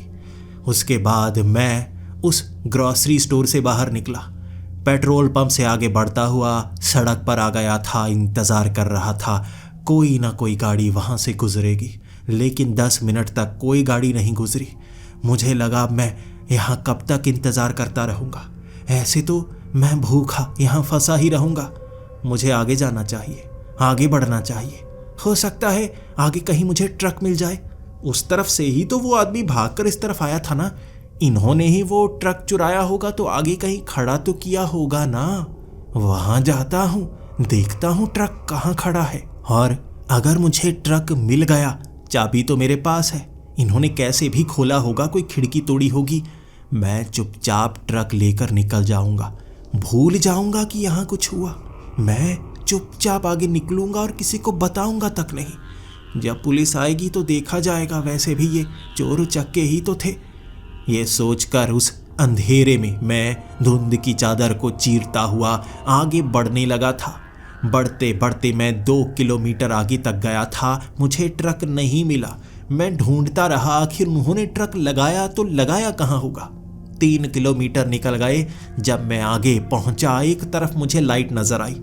उसके बाद मैं उस ग्रॉसरी स्टोर से बाहर निकला, पेट्रोल पंप से आगे बढ़ता हुआ सड़क पर आ गया था। इंतज़ार कर रहा था कोई ना कोई गाड़ी वहाँ से गुजरेगी, लेकिन 10 मिनट तक कोई गाड़ी नहीं गुजरी। मुझे लगा मैं यहाँ कब तक इंतज़ार करता रहूँगा, ऐसे तो मैं भूखा यहाँ फंसा ही रहूँगा। मुझे आगे जाना चाहिए, आगे बढ़ना चाहिए। हो सकता है आगे कहीं मुझे ट्रक मिल जाए। उस तरफ से ही तो वो आदमी भागकर इस तरफ आया था ना, इन्होंने ही वो ट्रक चुराया होगा तो आगे कहीं खड़ा तो किया होगा ना। वहां जाता हूँ, देखता हूँ ट्रक कहाँ खड़ा है, और अगर मुझे ट्रक मिल गया, चाबी तो मेरे पास है, इन्होंने कैसे भी खोला होगा, कोई खिड़की तोड़ी होगी। मैं चुपचाप ट्रक लेकर निकल जाऊंगा, भूल जाऊंगा कि यहाँ कुछ हुआ। मैं चुपचाप आगे निकलूंगा और किसी को बताऊंगा तक नहीं। जब पुलिस आएगी तो देखा जाएगा, वैसे भी ये चोर उचक्के ही तो थे। ये सोचकर उस अंधेरे में मैं धुंध की चादर को चीरता हुआ आगे बढ़ने लगा था। बढ़ते बढ़ते मैं 2 किलोमीटर आगे तक गया था। मुझे ट्रक नहीं मिला। मैं ढूंढता रहा, आखिर उन्होंने ट्रक लगाया तो लगाया कहाँ होगा। 3 किलोमीटर निकल गए। जब मैं आगे पहुंचा, एक तरफ मुझे लाइट नजर आई।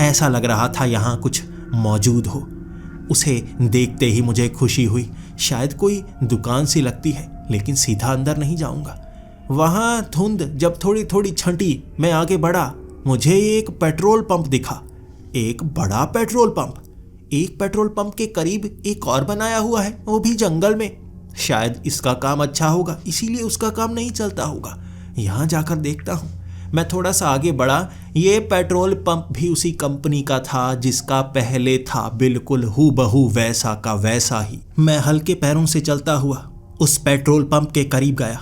ऐसा लग रहा था यहाँ कुछ मौजूद हो। उसे देखते ही मुझे खुशी हुई। शायद कोई दुकान सी लगती है, लेकिन सीधा अंदर नहीं जाऊंगा। वहाँ धुंध जब थोड़ी थोड़ी छंटी, मैं आगे बढ़ा। मुझे एक पेट्रोल पंप दिखा, एक बड़ा पेट्रोल पंप। एक पेट्रोल पंप के करीब एक और बनाया हुआ है, वो भी जंगल में। शायद इसका काम अच्छा होगा, इसीलिए उसका काम नहीं चलता होगा। यहाँ जाकर देखता हूँ। मैं थोड़ा सा आगे बढ़ा। ये पेट्रोल पंप भी उसी कंपनी का था जिसका पहले था, बिल्कुल हूबहू वैसा का वैसा ही। मैं हल्के पैरों से चलता हुआ उस पेट्रोल पंप के करीब गया,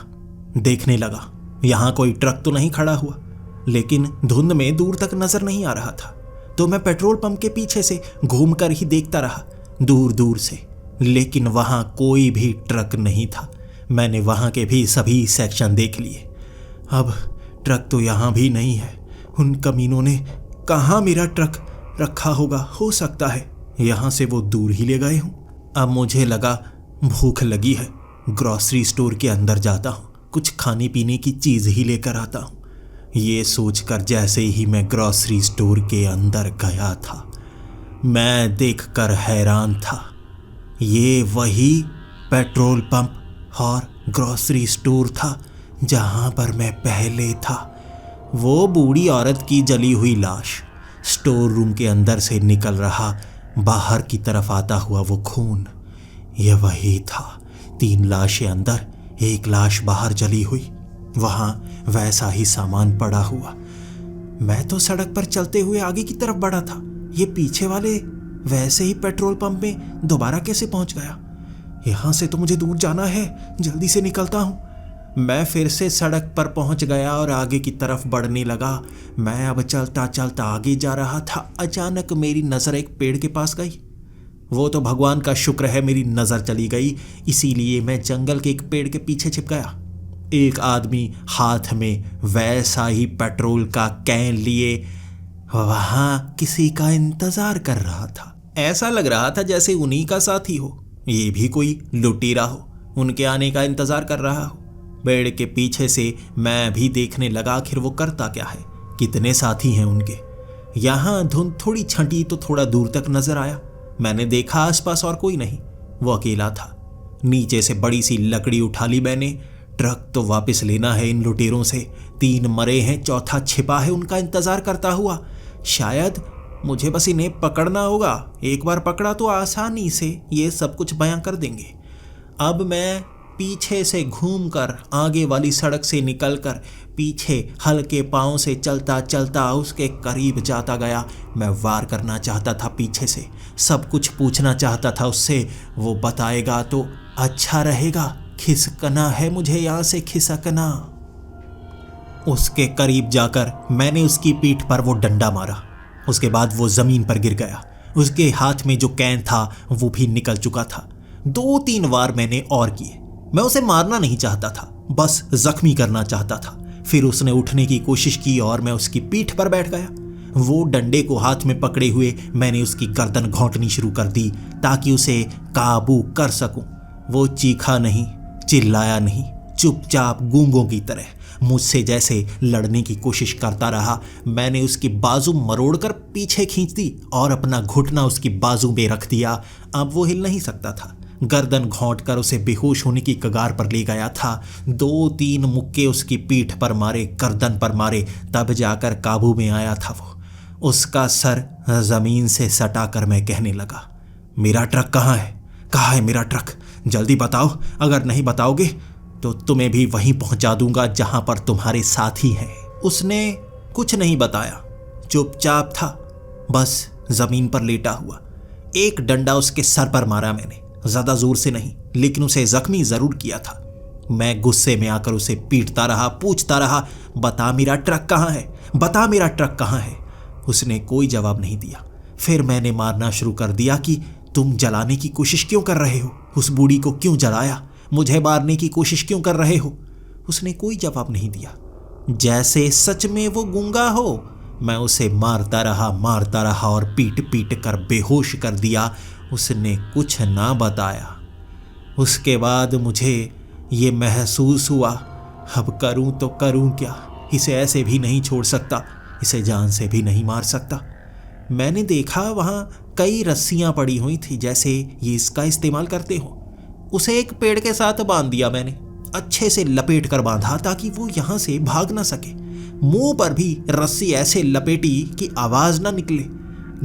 देखने लगा। यहाँ कोई ट्रक तो नहीं खड़ा हुआ, लेकिन धुंध में दूर तक नजर नहीं आ रहा था। तो मैं पेट्रोल पंप के पीछे से घूमकर ही देखता रहा, दूर दूर से, लेकिन वहाँ कोई भी ट्रक नहीं था। मैंने वहाँ के भी सभी सेक्शन देख लिए। अब ट्रक तो यहाँ भी नहीं है। उन कमीनों ने कहाँ मेरा ट्रक रखा होगा। हो सकता है यहाँ से वो दूर ही ले गए हों। अब मुझे लगा भूख लगी है, ग्रॉसरी स्टोर के अंदर जाता हूँ, कुछ खाने पीने की चीज़ ही लेकर आता हूँ। ये सोचकर जैसे ही मैं ग्रॉसरी स्टोर के अंदर गया था, मैं देखकर हैरान था। ये वही पेट्रोल पंप और ग्रॉसरी स्टोर था जहाँ पर मैं पहले था। वो बूढ़ी औरत की जली हुई लाश, स्टोर रूम के अंदर से निकल रहा, बाहर की तरफ आता हुआ वो खून, ये वही था। 3 लाशें अंदर, 1 लाश बाहर जली हुई। वहाँ वैसा ही सामान पड़ा हुआ। मैं तो सड़क पर चलते हुए आगे की तरफ बढ़ा था। ये पीछे वाले वैसे ही पेट्रोल पंप में दोबारा कैसे पहुंच गया? यहाँ से तो मुझे दूर जाना है, जल्दी से निकलता हूँ। मैं फिर से सड़क पर पहुंच गया और आगे की तरफ बढ़ने लगा। मैं अब चलता चलता आगे जा रहा था। अचानक मेरी नज़र एक पेड़ के पास गई। वो तो भगवान का शुक्र है मेरी नज़र चली गई, इसीलिए मैं जंगल के एक पेड़ के पीछे छिप गया। एक आदमी हाथ में वैसा ही पेट्रोल का कैन लिए वहाँ किसी का इंतज़ार कर रहा था। ऐसा लग रहा था जैसे उन्हीं का साथी हो, ये भी कोई लुटेरा हो, उनके आने का इंतज़ार कर रहा हो। पेड़ के पीछे से मैं भी देखने लगा, आखिर वो करता क्या है, कितने साथी हैं उनके। यहाँ धुंध थोड़ी छंटी तो थोड़ा दूर तक नजर आया। मैंने देखा आसपास और कोई नहीं, वो अकेला था। नीचे से बड़ी सी लकड़ी उठा ली मैंने। ट्रक तो वापस लेना है इन लुटेरों से। 3 मरे हैं, चौथा छिपा है उनका इंतजार करता हुआ। शायद मुझे बस इन्हें पकड़ना होगा। एक बार पकड़ा तो आसानी से ये सब कुछ बयां कर देंगे। अब मैं पीछे से घूमकर आगे वाली सड़क से निकलकर पीछे हल्के पांव से चलता चलता उसके करीब जाता गया। मैं वार करना चाहता था पीछे से, सब कुछ पूछना चाहता था उससे, वो बताएगा तो अच्छा रहेगा। खिसकना है मुझे यहाँ से, खिसकना। उसके करीब जाकर मैंने उसकी पीठ पर वो डंडा मारा। उसके बाद वो जमीन पर गिर गया। उसके हाथ में जो कैन था वो भी निकल चुका था। 2-3 वार मैंने और किए। मैं उसे मारना नहीं चाहता था, बस जख्मी करना चाहता था। फिर उसने उठने की कोशिश की और मैं उसकी पीठ पर बैठ गया। वो डंडे को हाथ में पकड़े हुए मैंने उसकी गर्दन घोंटनी शुरू कर दी ताकि उसे काबू कर सकूं। वो चीखा नहीं, चिल्लाया नहीं, चुपचाप गूंगों की तरह मुझसे जैसे लड़ने की कोशिश करता रहा। मैंने उसकी बाजू मरोड़कर पीछे खींच दी और अपना घुटना उसकी बाजू में रख दिया। अब वो हिल नहीं सकता था। गर्दन घोंटकर उसे बेहोश होने की कगार पर ले गया था। 2-3 मुक्के उसकी पीठ पर मारे, गर्दन पर मारे, तब जाकर काबू में आया था वो। उसका सर जमीन से सटाकर मैं कहने लगा, मेरा ट्रक कहाँ है? कहाँ है मेरा ट्रक? जल्दी बताओ, अगर नहीं बताओगे तो तुम्हें भी वहीं पहुंचा दूंगा जहां पर तुम्हारे साथी हैं। उसने कुछ नहीं बताया, चुपचाप था, बस जमीन पर लेटा हुआ। एक डंडा उसके सर पर मारा मैंने, ज्यादा जोर से नहीं, लेकिन उसे जख्मी जरूर किया था। मैं गुस्से में आकर उसे पीटता रहा, पूछता रहा, बता मेरा ट्रक कहाँ है? बता मेरा ट्रक कहाँ है? उसने कोई जवाब नहीं दिया। फिर मैंने मारना शुरू कर दिया कि तुम जलाने की कोशिश क्यों कर रहे हो? उस बूढ़ी को क्यों जलाया? मुझे मारने की कोशिश क्यों कर रहे हो? उसने कोई जवाब नहीं दिया, जैसे सच में वो गूंगा हो। मैं उसे मारता रहा और पीट पीट कर बेहोश कर दिया। उसने कुछ ना बताया। उसके बाद मुझे ये महसूस हुआ, अब करूं तो करूं क्या? इसे ऐसे भी नहीं छोड़ सकता, इसे जान से भी नहीं मार सकता। मैंने देखा वहाँ कई रस्सियाँ पड़ी हुई थी, जैसे ये इसका इस्तेमाल करते हो। उसे एक पेड़ के साथ बांध दिया मैंने, अच्छे से लपेट कर बांधा ताकि वो यहाँ से भाग ना सके। मुंह पर भी रस्सी ऐसे लपेटी कि आवाज़ ना निकले।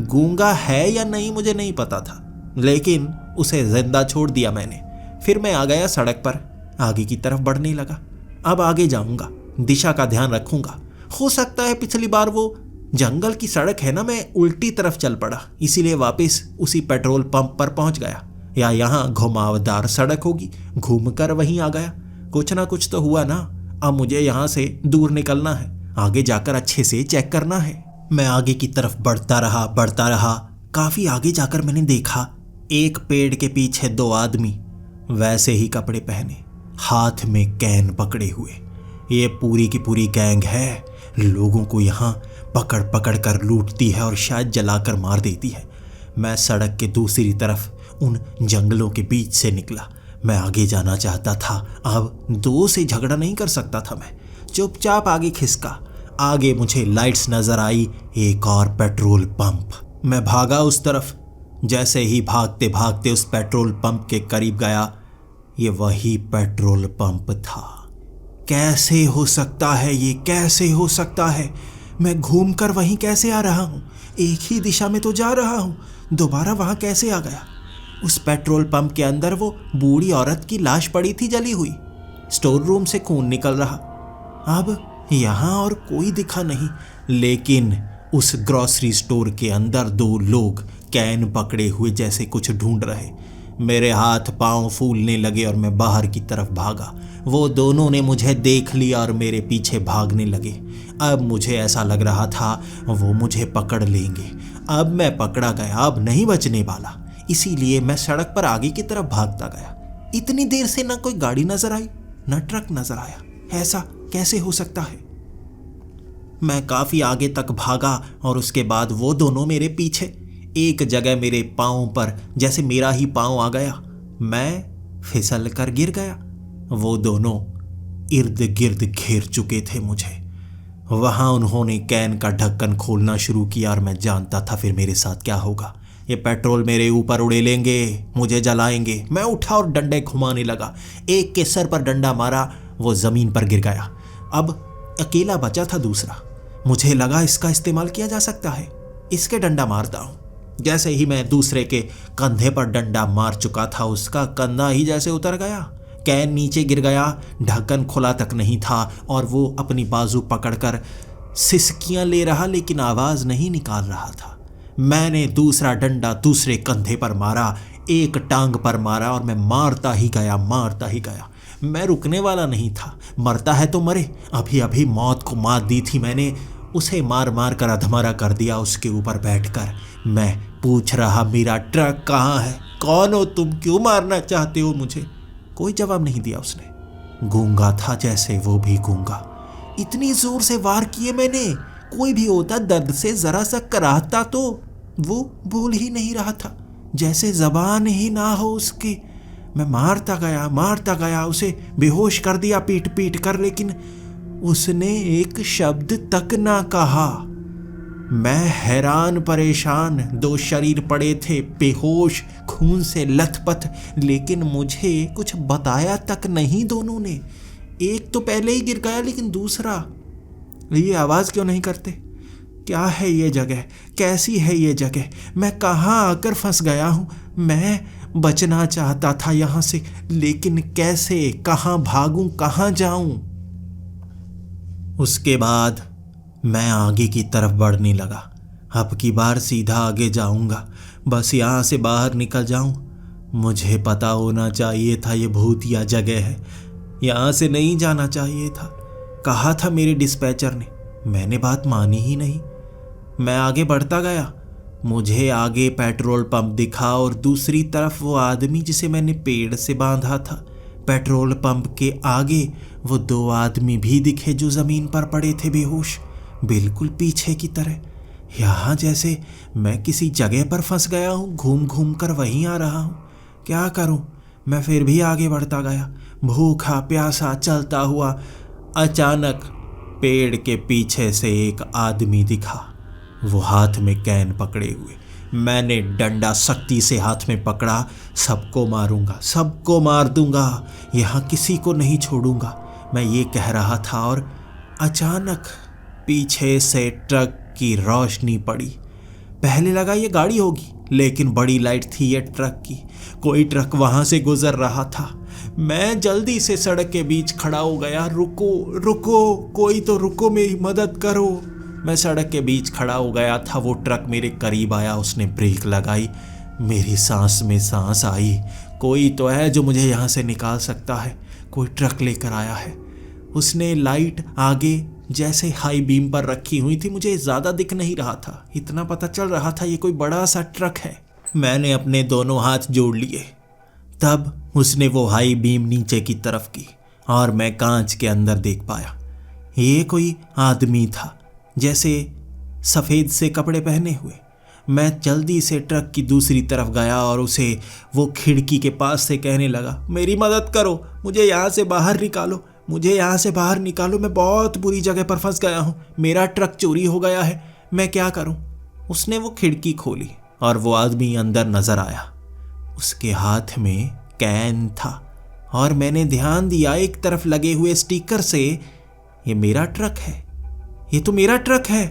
गूंगा है या नहीं मुझे नहीं पता था, लेकिन उसे जिंदा छोड़ दिया मैंने। फिर मैं आ गया सड़क पर, आगे की तरफ बढ़ने लगा। अब आगे जाऊंगा, दिशा का ध्यान रखूंगा। हो सकता है पिछली बार वो जंगल की सड़क है ना, मैं उल्टी तरफ चल पड़ा, इसीलिए वापस उसी पेट्रोल पंप पर पहुंच गया। या यहाँ घुमावदार सड़क होगी, घूमकर वहीं आ गया। कुछ ना कुछ तो हुआ ना। अब मुझे यहाँ से दूर निकलना है, आगे जाकर अच्छे से चेक करना है। मैं आगे की तरफ बढ़ता रहा। काफी आगे जाकर मैंने देखा एक पेड़ के पीछे 2 आदमी, वैसे ही कपड़े पहने, हाथ में कैन पकड़े हुए। ये पूरी की पूरी गैंग है, लोगों को यहाँ पकड़ पकड़ कर लूटती है और शायद जलाकर मार देती है। मैं सड़क के दूसरी तरफ उन जंगलों के बीच से निकला। मैं आगे जाना चाहता था, अब 2 से झगड़ा नहीं कर सकता था। मैं चुपचाप आगे खिसका। आगे मुझे लाइट्स नजर आई, एक और पेट्रोल पंप। मैं भागा उस तरफ। जैसे ही भागते भागते उस पेट्रोल पंप के करीब गया, ये वही पेट्रोल पंप था। कैसे हो सकता है ये? कैसे हो सकता है? मैं घूमकर वहीं कैसे आ रहा हूँ? एक ही दिशा में तो जा रहा हूँ, दोबारा वहाँ कैसे आ गया? उस पेट्रोल पंप के अंदर वो बूढ़ी औरत की लाश पड़ी थी जली हुई। स्टोर रूम से खून निकल रहा। अब यहाँ और कोई दिखा नहीं, लेकिन उस ग्रोसरी स्टोर के अंदर 2 लोग कैन पकड़े हुए जैसे कुछ ढूंढ रहे। मेरे हाथ पांव फूलने लगे और मैं बाहर की तरफ भागा। वो दोनों ने मुझे देख लिया और मेरे पीछे भागने लगे। अब मुझे ऐसा लग रहा था वो मुझे पकड़ लेंगे। अब मैं पकड़ा गया, अब नहीं बचने वाला। इसीलिए मैं सड़क पर आगे की तरफ भागता गया। इतनी देर से ना कोई गाड़ी नजर आई, ना ट्रक नजर आया। ऐसा कैसे हो सकता है? मैं काफी आगे तक भागा और उसके बाद वो दोनों मेरे पीछे। एक जगह मेरे पाँव पर जैसे मेरा ही पाँव आ गया, मैं फिसल कर गिर गया। वो दोनों इर्द गिर्द घेर चुके थे मुझे। वहां उन्होंने कैन का ढक्कन खोलना शुरू किया और मैं जानता था फिर मेरे साथ क्या होगा। ये पेट्रोल मेरे ऊपर उड़े लेंगे, मुझे जलाएंगे। मैं उठा और डंडे घुमाने लगा। एक के सर पर डंडा मारा, वो जमीन पर गिर गया। अब अकेला बचा था दूसरा। मुझे लगा इसका इस्तेमाल किया जा सकता है, इसके डंडा मारता हूँ। जैसे ही मैं दूसरे के कंधे पर डंडा मार चुका था, उसका कंधा ही जैसे उतर गया। कैन नीचे गिर गया, ढक्कन खुला तक नहीं था और वो अपनी बाजू पकड़कर सिसकियां ले रहा, लेकिन आवाज नहीं निकाल रहा था। मैंने दूसरा डंडा दूसरे कंधे पर मारा, एक टांग पर मारा और मैं मारता ही गया। मैं रुकने वाला नहीं था। मरता है तो मरे, अभी अभी मौत को मात दी थी मैंने। उसे मार मार कर अधमरा कर दिया उसके ऊपर बैठकर। मैं पूछ रहा, मेरा ट्रक कहाँ है? कौन हो तुम? क्यों मारना चाहते हो मुझे? कोई जवाब नहीं दिया उसने। गूंगा था जैसे वो भी गूंगा। इतनी जोर से वार किए मैंने, कोई भी होता दर्द से जरा सा कराहता तो वो बोल ही नहीं रहा था, जैसे जबान ही ना हो उसकी। मैं मारता गया, उसे बेहोश कर दिया पीट पीट कर, लेकिन उसने एक शब्द तक ना कहा। मैं हैरान परेशान, 2 शरीर पड़े थे बेहोश, खून से लथपथ, लेकिन मुझे कुछ बताया तक नहीं दोनों ने। एक तो पहले ही गिर गया, लेकिन दूसरा, ये आवाज़ क्यों नहीं करते? क्या है ये जगह, कैसी है ये जगह, मैं कहाँ आकर फंस गया हूँ? मैं बचना चाहता था यहाँ से, लेकिन कैसे, कहाँ भागूं, कहाँ जाऊं? उसके बाद मैं आगे की तरफ बढ़ने लगा। अब की बार सीधा आगे जाऊंगा, बस यहाँ से बाहर निकल जाऊं। मुझे पता होना चाहिए था ये भूतिया जगह है, यहाँ से नहीं जाना चाहिए था। कहा था मेरे डिस्पैचर ने, मैंने बात मानी ही नहीं। मैं आगे बढ़ता गया, मुझे आगे पेट्रोल पंप दिखा और दूसरी तरफ वो आदमी जिसे मैंने पेड़ से बांधा था। पेट्रोल पंप के आगे वो 2 आदमी भी दिखे जो ज़मीन पर पड़े थे बेहोश, बिल्कुल पीछे की तरह। यहाँ जैसे मैं किसी जगह पर फंस गया हूँ, घूम घूम कर वहीं आ रहा हूँ। क्या करूँ? मैं फिर भी आगे बढ़ता गया, भूखा प्यासा चलता हुआ। अचानक पेड़ के पीछे से एक आदमी दिखा, वो हाथ में कैन पकड़े हुए। मैंने डंडा सख्ती से हाथ में पकड़ा, सबको मारूंगा, सबको मार दूंगा, यहाँ किसी को नहीं छोड़ूंगा, मैं ये कह रहा था। और अचानक पीछे से ट्रक की रोशनी पड़ी। पहले लगा ये गाड़ी होगी, लेकिन बड़ी लाइट थी ये ट्रक की। कोई ट्रक वहां से गुजर रहा था। मैं जल्दी से सड़क के बीच खड़ा हो गया। रुको रुको, कोई तो रुको, मेरी मदद करो। मैं सड़क के बीच खड़ा हो गया था। वो ट्रक मेरे करीब आया, उसने ब्रेक लगाई। मेरी सांस में सांस आई। कोई तो है जो मुझे यहाँ से निकाल सकता है। कोई ट्रक लेकर आया है। उसने लाइट आगे जैसे हाई बीम पर रखी हुई थी, मुझे ज़्यादा दिख नहीं रहा था, इतना पता चल रहा था ये कोई बड़ा सा ट्रक है। मैंने अपने दोनों हाथ जोड़ लिए। तब उसने वो हाई बीम नीचे की तरफ की और मैं कांच के अंदर देख पाया। ये कोई आदमी था, जैसे सफ़ेद से कपड़े पहने हुए। मैं जल्दी से ट्रक की दूसरी तरफ गया और उसे वो खिड़की के पास से कहने लगा, मेरी मदद करो, मुझे यहाँ से बाहर निकालो, मुझे यहाँ से बाहर निकालो, मैं बहुत बुरी जगह पर फंस गया हूँ, मेरा ट्रक चोरी हो गया है, मैं क्या करूँ? उसने वो खिड़की खोली और वो आदमी अंदर नजर आया। उसके हाथ में कैन था और मैंने ध्यान दिया एक तरफ लगे हुए स्टिकर से, ये मेरा ट्रक है, ये तो मेरा ट्रक है।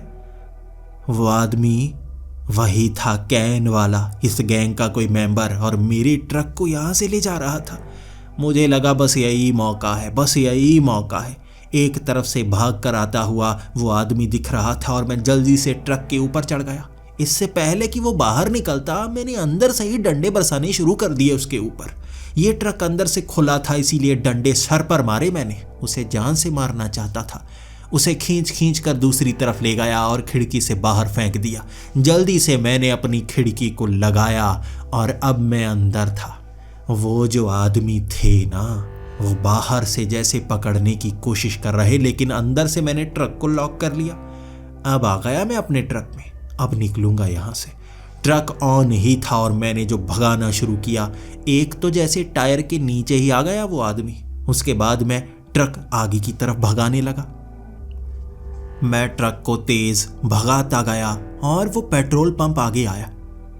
वो आदमी वही था, कैन वाला, इस गैंग का कोई मेंबर, और मेरे ट्रक को यहाँ से ले जा रहा था। मुझे लगा बस यही मौका है, बस यही मौका है। एक तरफ से भाग कर आता हुआ वो आदमी दिख रहा था और मैं जल्दी से ट्रक के ऊपर चढ़ गया। इससे पहले कि वो बाहर निकलता, मैंने अंदर से ही डंडे बरसाने शुरू कर दिए उसके ऊपर। ये ट्रक अंदर से खुला था, इसीलिए डंडे सर पर मारे मैंने। उसे जान से मारना चाहता था। उसे खींच खींच कर दूसरी तरफ ले गया और खिड़की से बाहर फेंक दिया। जल्दी से मैंने अपनी खिड़की को लगाया और अब मैं अंदर था। वो जो आदमी थे ना, वो बाहर से जैसे पकड़ने की कोशिश कर रहे, लेकिन अंदर से मैंने ट्रक को लॉक कर लिया। अब आ गया मैं अपने ट्रक में, अब निकलूंगा यहाँ से। ट्रक ऑन ही था और मैंने जो भगाना शुरू किया, एक तो जैसे टायर के नीचे ही आ गया वो आदमी। उसके बाद मैं ट्रक आगे की तरफ भगाने लगा। मैं ट्रक को तेज भगाता गया और वो पेट्रोल पंप आगे आया।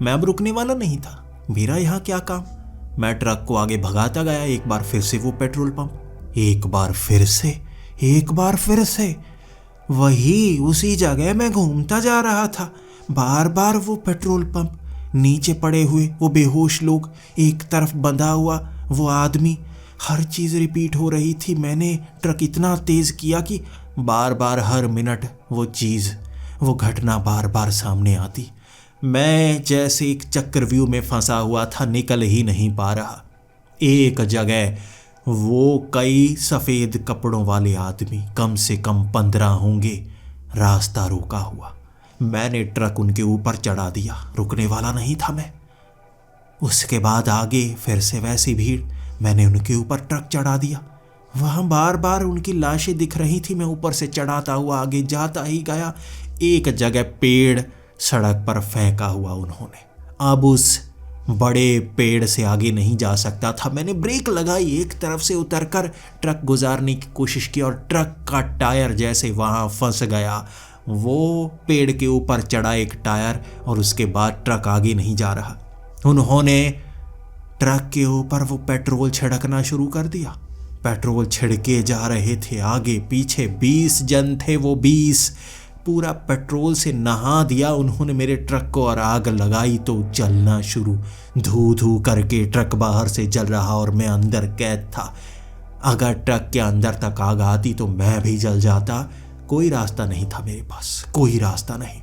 मैं अब रुकने वाला नहीं था, मेरा यहाँ क्या काम। मैं ट्रक को आगे भगाता गया। एक बार फिर से वो पेट्रोल पंप, एक बार फिर से वही उसी जगह मैं घूमता जा रहा था। बार बार वो पेट्रोल पंप, नीचे पड़े हुए वो बेहोश लोग, एक तरफ बंधा हुआ वो आदमी, हर चीज़ रिपीट हो रही थी। मैंने ट्रक इतना तेज़ किया कि बार बार हर मिनट वो चीज़, वो घटना बार बार सामने आती। मैं जैसे एक चक्रव्यूह में फंसा हुआ था, निकल ही नहीं पा रहा। एक जगह वो कई सफ़ेद कपड़ों वाले आदमी, कम से कम 15 होंगे, रास्ता रोका हुआ। मैंने ट्रक उनके ऊपर चढ़ा दिया, रुकने वाला नहीं था मैं। उसके बाद आगे फिर से वैसी भीड़, मैंने उनके ऊपर ट्रक चढ़ा दिया। वहां बार बार उनकी लाशें दिख रही थी। मैं ऊपर से चढ़ाता हुआ आगे जाता ही गया। एक जगह पेड़ सड़क पर फेंका हुआ उन्होंने। अब उस बड़े पेड़ से आगे नहीं जा सकता था। मैंने ब्रेक लगाई, एक तरफ से उतरकर ट्रक गुजारने की कोशिश की और ट्रक का टायर जैसे वहां फंस गया। वो पेड़ के ऊपर चढ़ा एक टायर और उसके बाद ट्रक आगे नहीं जा रहा। उन्होंने ट्रक के ऊपर वो पेट्रोल छिड़कना शुरू कर दिया। पेट्रोल छिड़के जा रहे थे, आगे पीछे 20 जन थे। वो 20 पूरा पेट्रोल से नहा दिया उन्होंने मेरे ट्रक को और आग लगाई तो जलना शुरू। धू धू करके ट्रक बाहर से जल रहा और मैं अंदर कैद था। अगर ट्रक के अंदर तक आग आती तो मैं भी जल जाता। कोई रास्ता नहीं था मेरे पास, कोई रास्ता नहीं।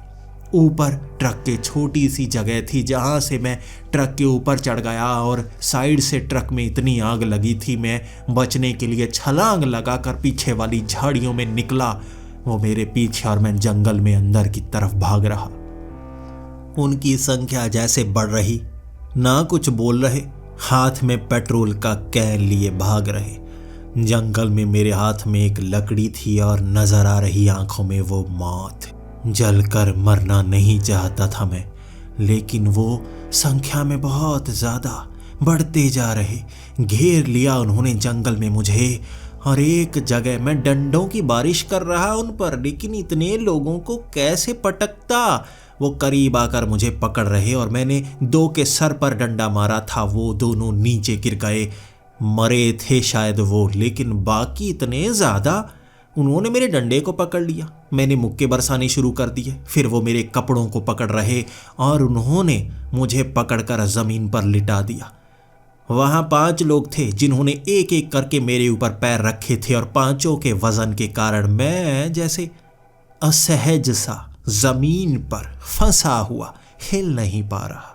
ऊपर ट्रक के छोटी सी जगह थी जहां से मैं ट्रक के ऊपर चढ़ गया और साइड से ट्रक में इतनी आग लगी थी। मैं बचने के लिए छलांग लगाकर पीछे वाली झाड़ियों में निकला। वो मेरे पीछे और मैं जंगल में अंदर की तरफ भाग रहा। उनकी संख्या जैसे बढ़ रही, ना कुछ बोल रहे, हाथ में पेट्रोल का कैन लिए भाग रहे। जंगल में मेरे हाथ में एक लकड़ी थी और नजर आ रही आंखों में वो मौत। जलकर मरना नहीं चाहता था मैं, लेकिन वो संख्या में बहुत ज्यादा बढ़ते जा रहे। घेर लिया उन्होंने जंगल में मुझे और एक जगह मैं डंडों की बारिश कर रहा उन पर, लेकिन इतने लोगों को कैसे पटकता। वो करीब आकर मुझे पकड़ रहे और मैंने 2 के सर पर डंडा मारा था। वो दोनों नीचे गिर गए, मरे थे शायद वो, लेकिन बाकी इतने ज्यादा। उन्होंने मेरे डंडे को पकड़ लिया, मैंने मुक्के बरसाने शुरू कर दिए। फिर वो मेरे कपड़ों को पकड़ रहे और उन्होंने मुझे पकड़कर जमीन पर लिटा दिया। वहां 5 लोग थे जिन्होंने एक एक करके मेरे ऊपर पैर रखे थे और पांचों के वजन के कारण मैं जैसे असहज सा जमीन पर फंसा हुआ हिल नहीं पा रहा।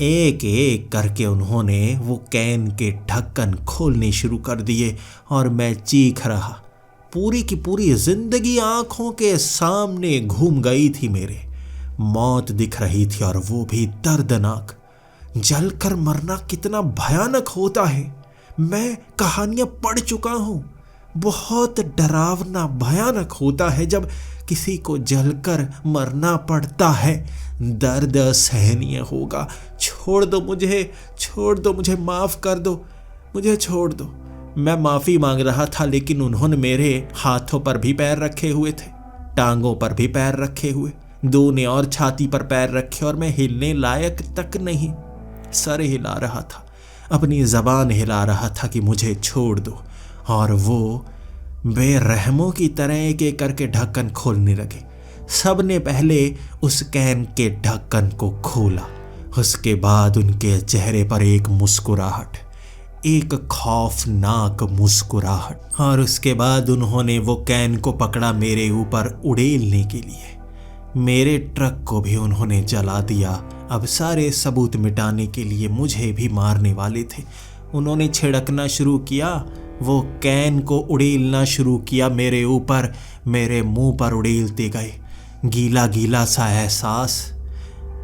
एक एक करके उन्होंने वो कैन के ढक्कन खोलने शुरू कर दिए और मैं चीख रहा। पूरी की पूरी जिंदगी आंखों के सामने घूम गई थी मेरे। मौत दिख रही थी और वो भी दर्दनाक। जलकर मरना कितना भयानक होता है मैं कहानियां पढ़ चुका हूं। बहुत डरावना भयानक होता है जब किसी को जलकर मरना पड़ता है। दर्द असहनीय होगा। छोड़ दो मुझे, माफ कर दो, मुझे छोड़ दो। मैं माफी मांग रहा था, लेकिन उन्होंने मेरे हाथों पर भी पैर रखे हुए थे, टांगों पर भी पैर रखे हुए, 2 ने और छाती पर पैर रखे और मैं हिलने लायक तक नहीं। सर हिला रहा था, अपनी जबान हिला रहा था कि मुझे छोड़ दो, और वो बेरहमों की तरह एक एक करके ढक्कन खोलने लगे। सबने पहले उस कैन के ढक्कन को खोला, उसके बाद उनके चेहरे पर एक मुस्कुराहट, एक खौफनाक मुस्कुराहट, और उसके बाद उन्होंने वो कैन को पकड़ा मेरे ऊपर उड़ेलने के लिए। मेरे ट्रक को भी उन्होंने जला दिया। अब सारे सबूत मिटाने के लिए मुझे भी मारने वाले थे। उन्होंने छिड़कना शुरू किया, वो कैन को उड़ेलना शुरू किया मेरे ऊपर, मेरे मुंह पर उड़ेलते गए। गीला गीला सा एहसास,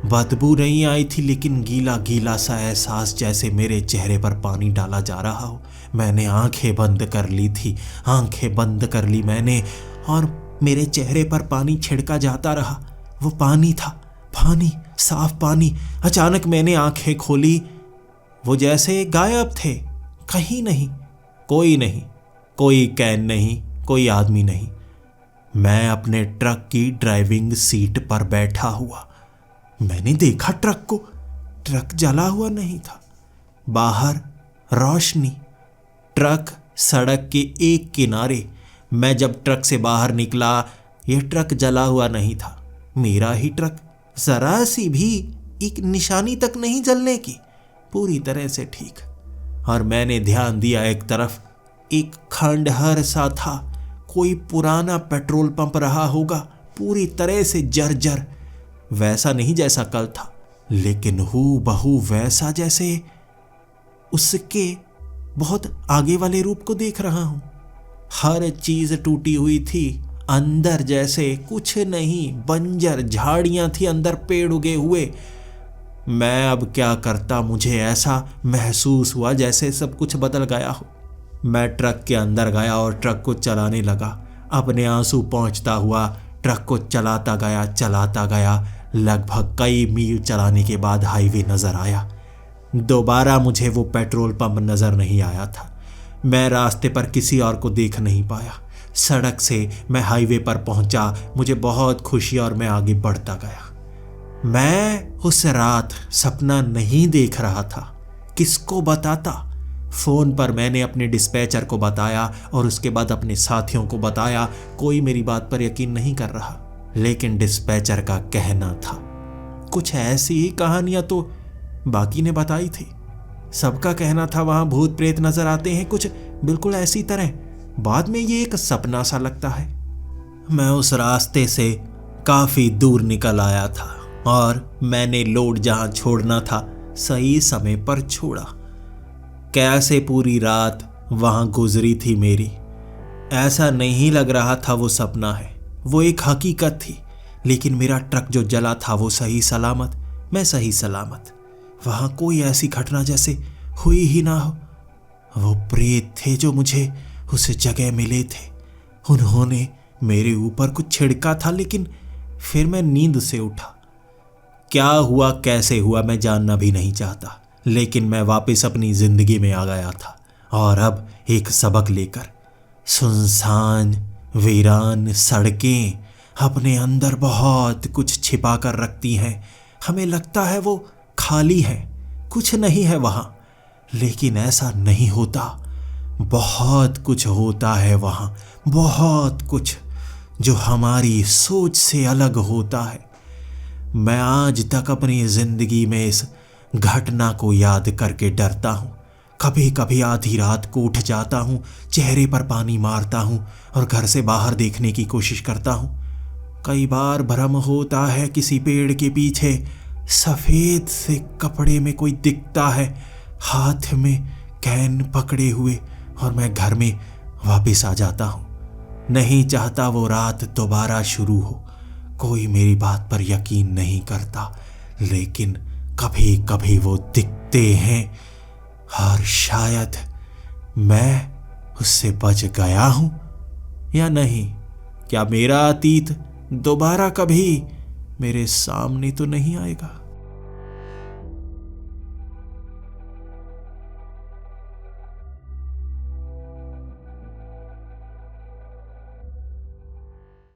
बदबू नहीं आई थी, लेकिन गीला गीला सा एहसास जैसे मेरे चेहरे पर पानी डाला जा रहा हो। मैंने आंखें बंद कर ली थी, आंखें बंद कर ली मैंने, और मेरे चेहरे पर पानी छिड़का जाता रहा। वो पानी था, पानी, साफ पानी। अचानक मैंने आंखें खोली, वो जैसे गायब थे, कहीं नहीं, कोई कैन नहीं, कोई आदमी नहीं। मैं अपने ट्रक की ड्राइविंग सीट पर बैठा हुआ। मैंने देखा ट्रक को, ट्रक जला हुआ नहीं था, बाहर रोशनी, ट्रक सड़क के एक किनारे। मैं जब ट्रक से बाहर निकला, यह ट्रक जला हुआ नहीं था, मेरा ही ट्रक, जरा सी भी एक निशानी तक नहीं जलने की, पूरी तरह से ठीक। और मैंने ध्यान दिया, एक तरफ एक खंडहर सा था, कोई पुराना पेट्रोल पंप रहा होगा, पूरी तरह से जर्जर, वैसा नहीं जैसा कल था, लेकिन हूबहू वैसा जैसे उसके बहुत आगे वाले रूप को देख रहा हूं। हर चीज टूटी हुई थी, अंदर जैसे कुछ नहीं, बंजर झाड़ियां थी, अंदर पेड़ उगे हुए। मैं अब क्या करता, मुझे ऐसा महसूस हुआ जैसे सब कुछ बदल गया हो। मैं ट्रक के अंदर गया और ट्रक को चलाने लगा। अपने आंसू पहुंचता हुआ ट्रक को चलाता गया। लगभग कई मील चलाने के बाद हाईवे नज़र आया। दोबारा मुझे वो पेट्रोल पंप नज़र नहीं आया था। मैं रास्ते पर किसी और को देख नहीं पाया। सड़क से मैं हाईवे पर पहुंचा। मुझे बहुत खुशी और मैं आगे बढ़ता गया। मैं उस रात सपना नहीं देख रहा था। किसको बताता? फ़ोन पर मैंने अपने डिस्पैचर को बताया और उसके बाद अपने साथियों को बताया। कोई मेरी बात पर यकीन नहीं कर रहा, लेकिन डिस्पैचर का कहना था कुछ ऐसी ही कहानियां तो बाकी ने बताई थी। सबका कहना था वहां भूत प्रेत नजर आते हैं, कुछ बिल्कुल ऐसी तरह। बाद में ये एक सपना सा लगता है। मैं उस रास्ते से काफ़ी दूर निकल आया था और मैंने लोड जहां छोड़ना था सही समय पर छोड़ा। कैसे पूरी रात वहां गुजरी थी मेरी। ऐसा नहीं लग रहा था वो सपना है, वो एक हकीकत थी। लेकिन मेरा ट्रक जो जला था वो सही सलामत, मैं सही सलामत। वहां कोई ऐसी घटना जैसे हुई ही ना हो। वो प्रेत थे जो मुझे उस जगह मिले थे। उन्होंने मेरे ऊपर कुछ छिड़का था, लेकिन फिर मैं नींद से उठा। क्या हुआ कैसे हुआ मैं जानना भी नहीं चाहता, लेकिन मैं वापस अपनी जिंदगी में आ गया था। और अब एक सबक लेकर। सुनसान वीरान सड़कें अपने अंदर बहुत कुछ छिपा कर रखती हैं। हमें लगता है वो खाली है, कुछ नहीं है वहाँ, लेकिन ऐसा नहीं होता। बहुत कुछ होता है वहाँ, बहुत कुछ जो हमारी सोच से अलग होता है। मैं आज तक अपनी जिंदगी में इस घटना को याद करके डरता हूँ। कभी कभी आधी रात को उठ जाता हूँ, चेहरे पर पानी मारता हूँ और घर से बाहर देखने की कोशिश करता हूँ। कई बार भ्रम होता है किसी पेड़ के पीछे सफ़ेद से कपड़े में कोई दिखता है, हाथ में कैन पकड़े हुए, और मैं घर में वापस आ जाता हूँ। नहीं चाहता वो रात दोबारा शुरू हो। कोई मेरी बात पर यकीन नहीं करता, लेकिन कभी कभी वो दिखते हैं और शायद मैं उससे बच गया हूं या नहीं। क्या मेरा अतीत दोबारा कभी मेरे सामने तो नहीं आएगा?